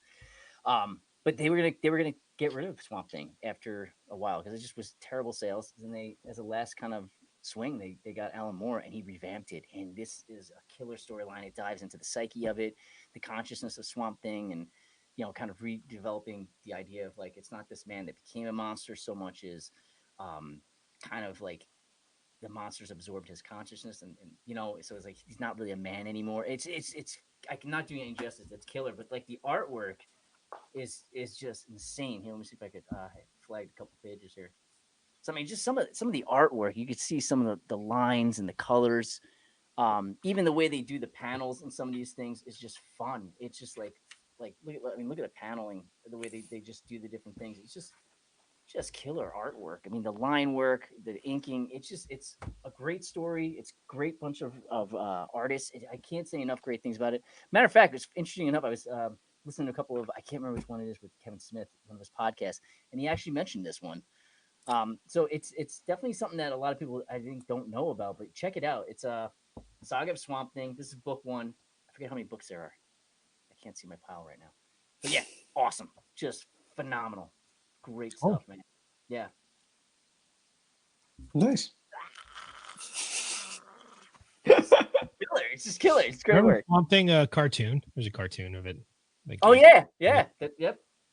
But they were gonna get rid of Swamp Thing after a while because it just was terrible sales. And they, as a last kind of swing, they got Alan Moore and he revamped it. And this is a killer storyline. It dives into the psyche of it, the consciousness of Swamp Thing, and kind of redeveloping the idea of like it's not this man that became a monster so much as kind of like the monsters absorbed his consciousness and so it's like he's not really a man anymore. It's I cannot do any justice. It's killer, but like the artwork is just insane. Here, let me see if I could flag a couple pages here. So I mean, just some of the artwork, you could see some of the lines and the colors. Even the way they do the panels and some of these things is just fun. It's just like look at the paneling, the way they just do the different things. It's just killer artwork. I mean, the line work, the inking, it's a great story. It's a great bunch of artists. I can't say enough great things about it. Matter of fact, it's interesting enough. I was listening to a couple of, I can't remember which one it is, with Kevin Smith, one of his podcasts, and he actually mentioned this one. So it's definitely something that a lot of people, I think, don't know about, but check it out. It's a Saga of Swamp Thing. This is book 1. I forget how many books there are. I can't see my pile right now. But yeah, awesome. Just phenomenal. Great stuff, man. Yeah. Nice. Killer. It's just killer. It's great work. Swamp Thing cartoon. There's a cartoon of it. Like, Oh yeah. Yep.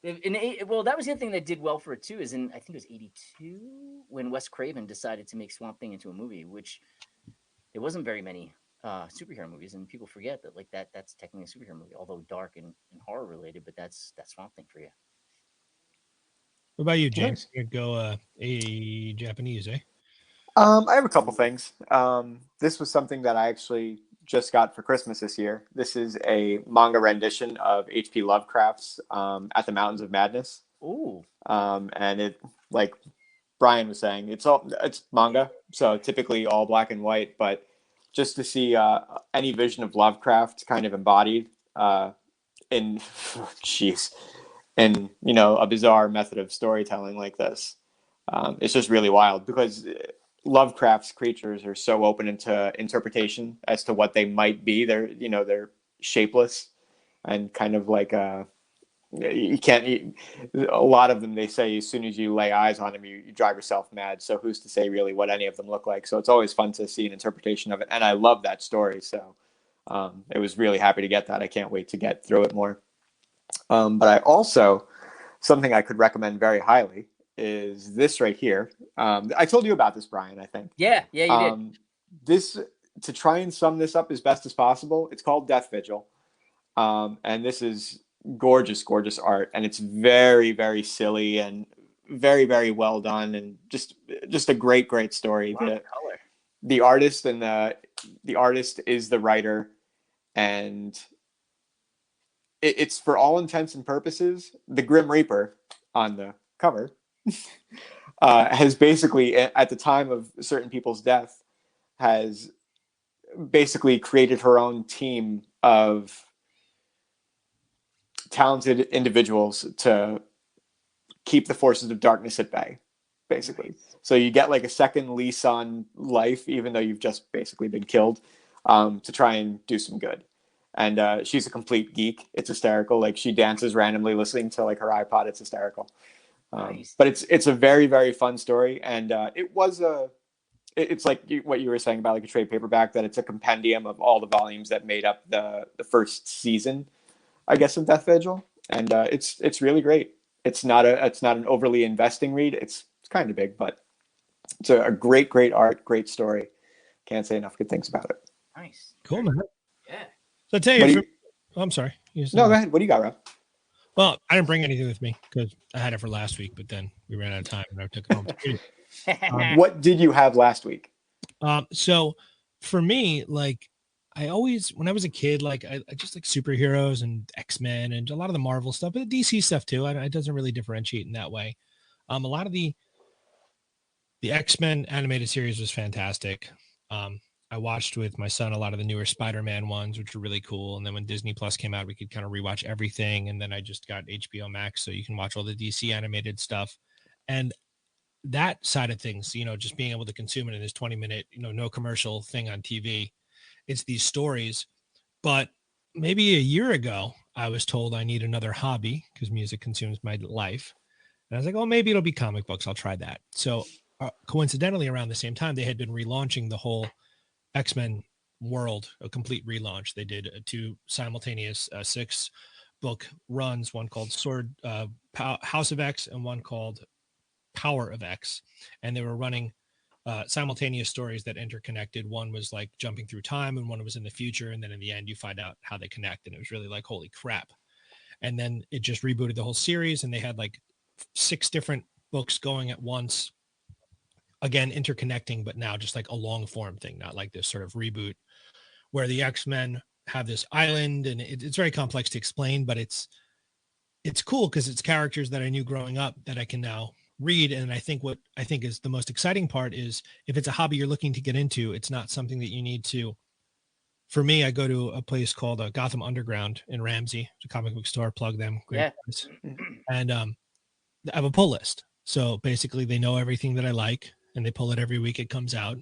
Well, that was the other thing that did well for it too. Is in I think it was '82 when Wes Craven decided to make Swamp Thing into a movie, which there wasn't very many superhero movies, and people forget that that's technically a superhero movie, although dark and horror related. But that's Swamp Thing for you. What about you, James? Nice. You'd go a Japanese, eh? I have a couple things. This was something that I actually just got for Christmas this year. This is a manga rendition of H.P. Lovecraft's At the Mountains of Madness. Ooh. And it, like Brian was saying, it's manga, so typically all black and white, but just to see any vision of Lovecraft kind of embodied in in a bizarre method of storytelling like this, it's just really wild because Lovecraft's creatures are so open into interpretation as to what they might be. They're shapeless and kind of like you can't. A lot of them, they say, as soon as you lay eyes on them, you drive yourself mad. So who's to say really what any of them look like? So it's always fun to see an interpretation of it, and I love that story. So it was really happy to get that. I can't wait to get through it more. But I also, something I could recommend very highly is this right here. I told you about this, Brian, I think. Yeah, you did. This, to try and sum this up as best as possible, it's called Death Vigil. And this is gorgeous art. And it's very, very silly and very, very well done. And just a great story. The artist and the artist is the writer. And it's for all intents and purposes, the Grim Reaper on the cover has basically, at the time of certain people's death, has basically created her own team of talented individuals to keep the forces of darkness at bay, basically. So you get like a second lease on life, even though you've just basically been killed, to try and do some good. And she's a complete geek. It's hysterical. Like, she dances randomly listening to like her iPod. It's hysterical. Nice. But it's a very, very fun story. And it's like what you were saying about like a trade paperback, that it's a compendium of all the volumes that made up the first season, I guess, of Death Vigil. And it's really great. It's not an overly investing read. It's kind of big, but it's a great art, great story. Can't say enough good things about it. Nice. Cool, man. Yeah. So I tell you, I'm sorry. No, go ahead. What do you got, Rob? Well, I didn't bring anything with me because I had it for last week, but then we ran out of time and I took it home. What did you have last week? So for me, like, I always, when I was a kid, like I just like superheroes and X-Men and a lot of the Marvel stuff, but the DC stuff too. It doesn't really differentiate in that way. A lot of the X-Men animated series was fantastic. I watched with my son a lot of the newer Spider-Man ones, which were really cool. And then when Disney Plus came out, we could kind of rewatch everything. And then I just got HBO Max, so you can watch all the DC animated stuff. And that side of things, just being able to consume it in this 20-minute, no commercial thing on TV. It's these stories. But maybe a year ago, I was told I need another hobby because music consumes my life. And I was like, oh, maybe it'll be comic books. I'll try that. So coincidentally, around the same time, they had been relaunching the whole X-Men world, a complete relaunch. They did 2 simultaneous 6-book runs, one called House of X and one called Power of X. And they were running simultaneous stories that interconnected. One was like jumping through time and one was in the future. And then in the end, you find out how they connect. And it was really like, holy crap. And then it just rebooted the whole series. And they had like 6 different books going at once. Again, interconnecting, but now just like a long form thing, not like this sort of reboot where the X-Men have this island and it's very complex to explain, but it's cool because it's characters that I knew growing up that I can now read. And I think what I think is the most exciting part is if it's a hobby you're looking to get into, it's not something that you need to. For me, I go to a place called Gotham Underground in Ramsey. It's a comic book store. Plug them. Great place. And I have a pull list. So basically they know everything that I like. And they pull it every week it comes out.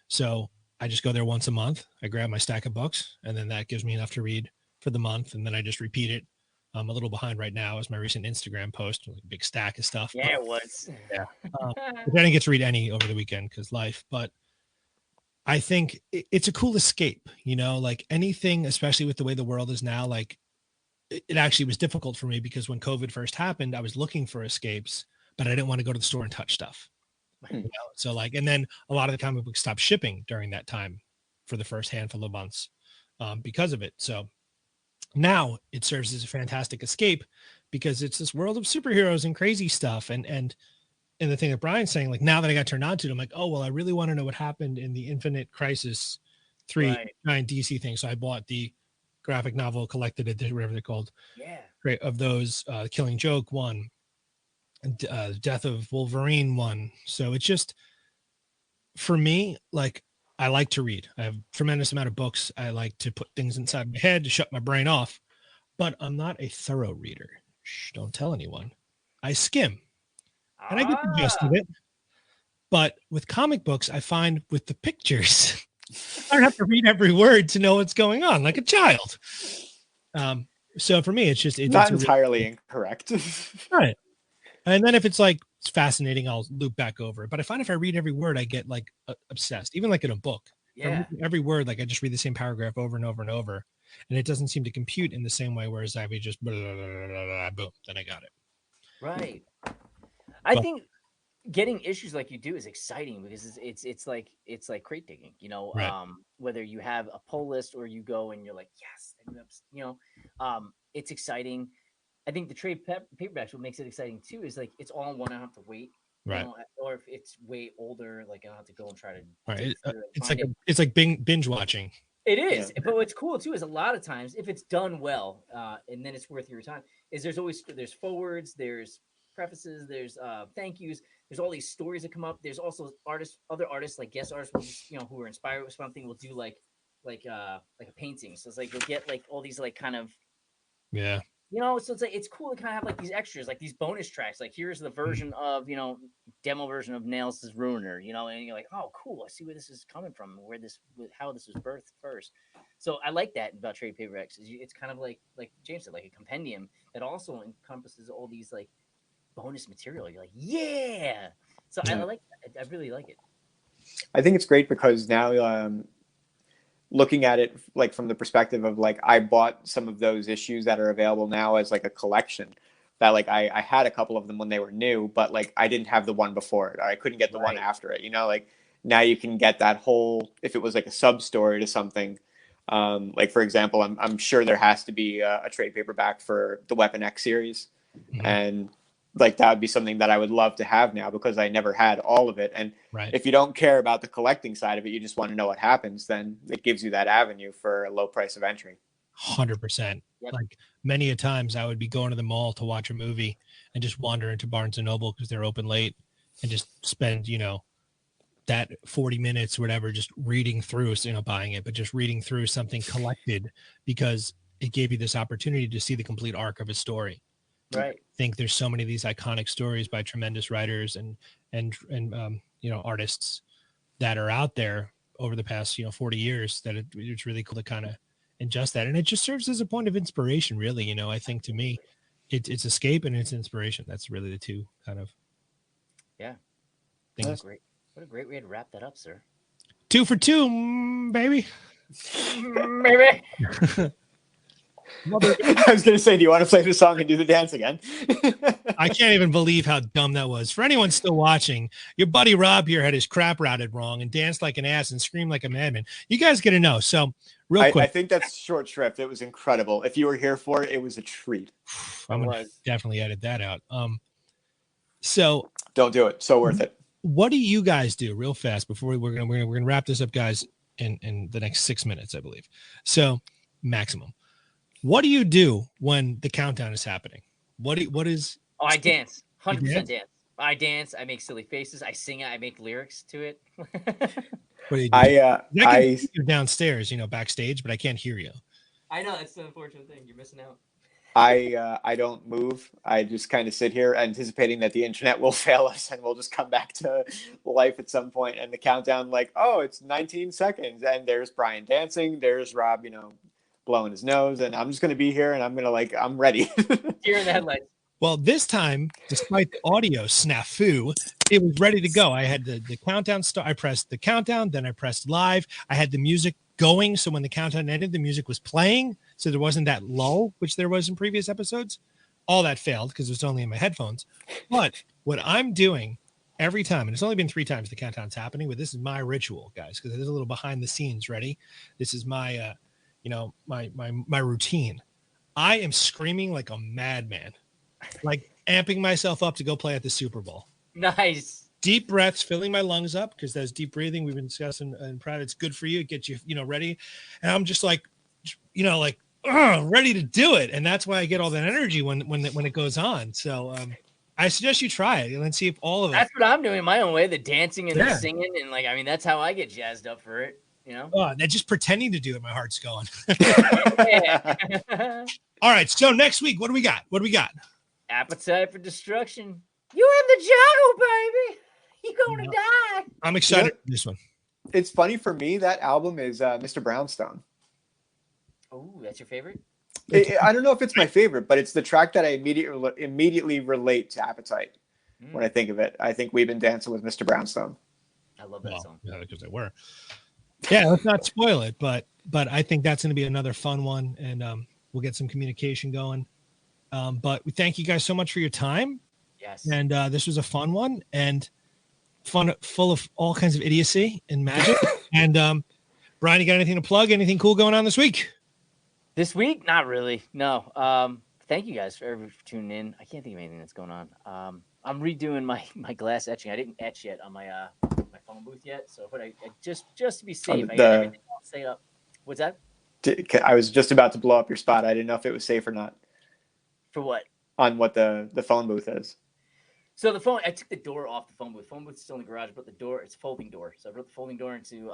So I just go there once a month. I grab my stack of books, and then that gives me enough to read for the month. And then I just repeat it. I'm a little behind right now as my recent Instagram post, like a big stack of stuff. Yeah, it was. Yeah. I didn't get to read any over the weekend because life, but I think it's a cool escape, like anything, especially with the way the world is now, like it actually was difficult for me because when COVID first happened, I was looking for escapes, but I didn't want to go to the store and touch stuff. You know? So like, and then a lot of the comic books stopped shipping during that time for the first handful of months because of it. So now it serves as a fantastic escape because it's this world of superheroes and crazy stuff. And the thing that Brian's saying, like now that I got turned on to it, I'm like, oh, well, I really want to know what happened in the Infinite Crisis 3 giant DC thing. So I bought the graphic novel collected edition, whatever they're called. Yeah. Great. Of those, Killing Joke one, and Death of Wolverine one. So it's just, for me, like, I like to read. I have a tremendous amount of books. I like to put things inside my head to shut my brain off, but I'm not a thorough reader. Shh, don't tell anyone. I skim and I get the gist of it. But with comic books, I find with the pictures, I don't have to read every word to know what's going on like a child. So for me, it's not entirely incorrect. Right. And then if it's like, it's fascinating, I'll loop back over it. But I find if I read every word, I get like obsessed, even like in a book. Yeah. Every word, like I just read the same paragraph over and over and over. And it doesn't seem to compute in the same way. Whereas I would just blah, blah, blah, blah, blah, boom, then I got it. Right. I think getting issues like you do is exciting because it's like crate digging, you know, Right. Whether you have a pull list or you go and you're like, yes, you know, it's exciting. I think the trade paperbacks, what makes it exciting too is like it's all in one. I don't have to wait, Right. you know, or if it's way older, like I don't have to go and try to. Right. It's like binge watching. It is, but what's cool too is a lot of times if it's done well, and then it's worth your time. There's forwards, there's prefaces, there's thank yous, there's all these stories that come up. There's also other artists like guest artists, will just, you know, who are inspired with something, will do like a painting. So it's like you'll get like all these like kind of you know, so it's like it's cool to kind of have like these extras, like these bonus tracks. Like here's the version of, you know, demo version of Nails' Ruiner, you know, and you're like, oh, cool, I see where this is coming from, how this was birthed first. So I like that about trade paperbacks. It's kind of like James said, like a compendium that also encompasses all these like bonus material. You're like, yeah. So I like that. I really like it. I think it's great because now looking at it like from the perspective of like I bought some of those issues that are available now as like a collection that like I had a couple of them when they were new, but like I didn't have the one before it or I couldn't get the one after it, you know, like now you can get that whole, if it was like a sub story to something, like for example, I'm sure there has to be a trade paperback for the Weapon X series, and like that would be something that I would love to have now because I never had all of it. And if you don't care about the collecting side of it, you just want to know what happens, then it gives you that avenue for a low price of entry. 100%. Like many a times I would be going to the mall to watch a movie and just wander into Barnes and Noble because they're open late and just spend, you know, that 40 minutes, whatever, just reading through, you know, buying it, but just reading through something collected because it gave you this opportunity to see the complete arc of a story. Right. I think there's so many of these iconic stories by tremendous writers and you know, artists that are out there over the past, you know, 40 years that it's really cool to kind of ingest that. And it just serves as a point of inspiration, really. You know, I think to me, it's escape and it's inspiration. That's really the two kind of things. Great. What a great way to wrap that up, sir. 2 for 2, baby. Baby. I was going to say, do you want to play the song and do the dance again? I can't even believe how dumb that was. For anyone still watching, your buddy Rob here had his crap routed wrong and danced like an ass and screamed like a madman. You guys got to know. So real quick. I think that's short shrift. It was incredible. If you were here for it, it was a treat. I'm going to definitely edit that out. So don't do it. So worth it. What do you guys do real fast before we're gonna wrap this up, guys, in the next 6 minutes, I believe. So maximum. What do you do when the countdown is happening? What is? Oh, I dance. 100% dance. I dance. I make silly faces. I sing it. I make lyrics to it. What do you do? I can hear you downstairs, you know, backstage, but I can't hear you. I know that's the unfortunate thing. You're missing out. I don't move. I just kind of sit here anticipating that the internet will fail us and we'll just come back to life at some point. And the countdown, like, oh, it's 19 seconds. And there's Brian dancing. There's Rob, you know, blowing his nose. And I'm just going to be here and I'm going to I'm ready. Deer in the headlights. Well, this time, despite the audio snafu, it was ready to go. I had the countdown start. I pressed the countdown. Then I pressed live. I had the music going. So when the countdown ended, the music was playing. so there wasn't that lull, which there was in previous episodes. All that failed because it was only in my headphones. But what I'm doing every time, and it's only been 3 times the countdown's happening, but this is my ritual, guys, because there's a little behind the scenes. Ready? This is my, my routine. I am screaming like a madman, like amping myself up to go play at the Super Bowl. Nice. Deep breaths, filling my lungs up, because that's deep breathing. We've been discussing in private. It's good for you. It gets you, ready. And I'm just like, ready to do it. And that's why I get all that energy when it goes on. So I suggest you try it and then see if all of it. That's what I'm doing my own way. The dancing and the singing. And that's how I get jazzed up for it. They're just pretending to do it. My heart's going. All right. So next week, what do we got? Appetite for Destruction. You in the jungle, baby. You're going to die. I'm excited for this one. It's funny for me, that album is Mr. Brownstone. Oh, that's your favorite? I don't know if it's my favorite, but it's the track that I immediately relate to Appetite when I think of it. I think We've Been Dancing with Mr. Brownstone. I love that song. Yeah, because they were. Yeah, let's not spoil it, but I think that's going to be another fun one, and we'll get some communication going. But we thank you guys so much for your time. Yes. And this was a fun one, and full of all kinds of idiocy and magic. And Brian, you got anything to plug? Anything cool going on this week? This week? Not really. No. Thank you guys for tuning in. I can't think of anything that's going on. I'm redoing my glass etching. I didn't etch yet on my phone booth yet. So, but I just to be safe, I got everything all set up. What's that? I was just about to blow up your spot. I didn't know if it was safe or not. For what? On what the phone booth is. So I took the door off the phone booth. Phone booth's still in the garage, but the door, it's a folding door. So I brought the folding door into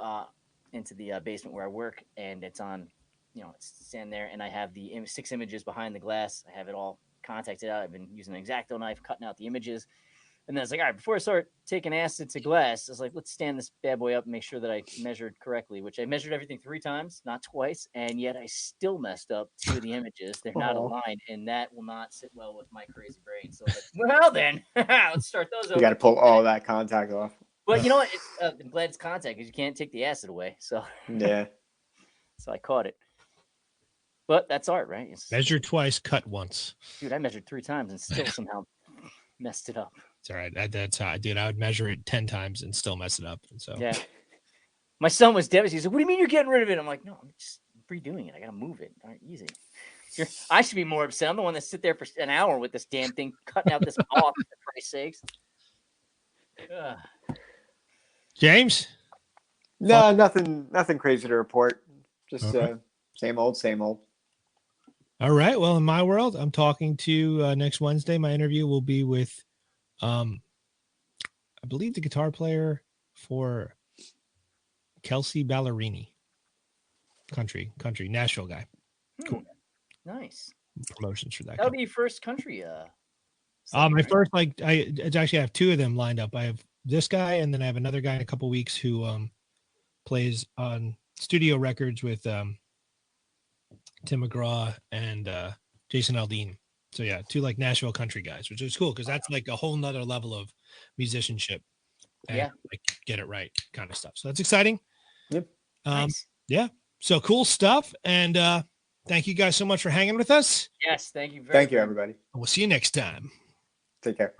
the basement where I work, and it's on, it's standing there, and I have the 6 images behind the glass. I have it all contacted out. I've been using an X-Acto knife, cutting out the images. And then I was like, all right, before I start taking acid to glass, I was like, let's stand this bad boy up and make sure that I measured correctly, which I measured everything 3 times, not twice. And yet I still messed up 2 of the images. They're not aligned, and that will not sit well with my crazy brain. So, well, then let's start those over. You got to pull all that contact off. But you know what? I'm glad it's contact because you can't take the acid away. So, yeah. So I caught it. But that's art, right? Measure twice, cut once. Dude, I measured 3 times and still somehow messed it up. It's all right. That's how I did. I would measure it 10 times and still mess it up. And so yeah, my son was devastated. He said, "What do you mean you're getting rid of it?" I'm like, "No, I'm just redoing it. I gotta move it. All right, easy." I should be more upset. I'm the one that sit there for an hour with this damn thing, cutting out this off. For Christ's sakes. James? No, nothing crazy to report. Just same old. All right. Well, in my world, I'm talking to next Wednesday. My interview will be with, I believe, the guitar player for Kelsey Ballerini. Country, Nashville guy. Cool. Nice. Promotions for that. That'll be your first country. My first, I actually have 2 of them lined up. I have this guy, and then I have another guy in a couple weeks who plays on studio records with Tim McGraw and Jason Aldean. So yeah, 2 like Nashville country guys, which is cool because that's like a whole nother level of musicianship and like get it right kind of stuff. So that's exciting. Yep. Nice. Yeah. So cool stuff. And thank you guys so much for hanging with us. Yes, thank you. Thank you, everybody. We'll see you next time. Take care.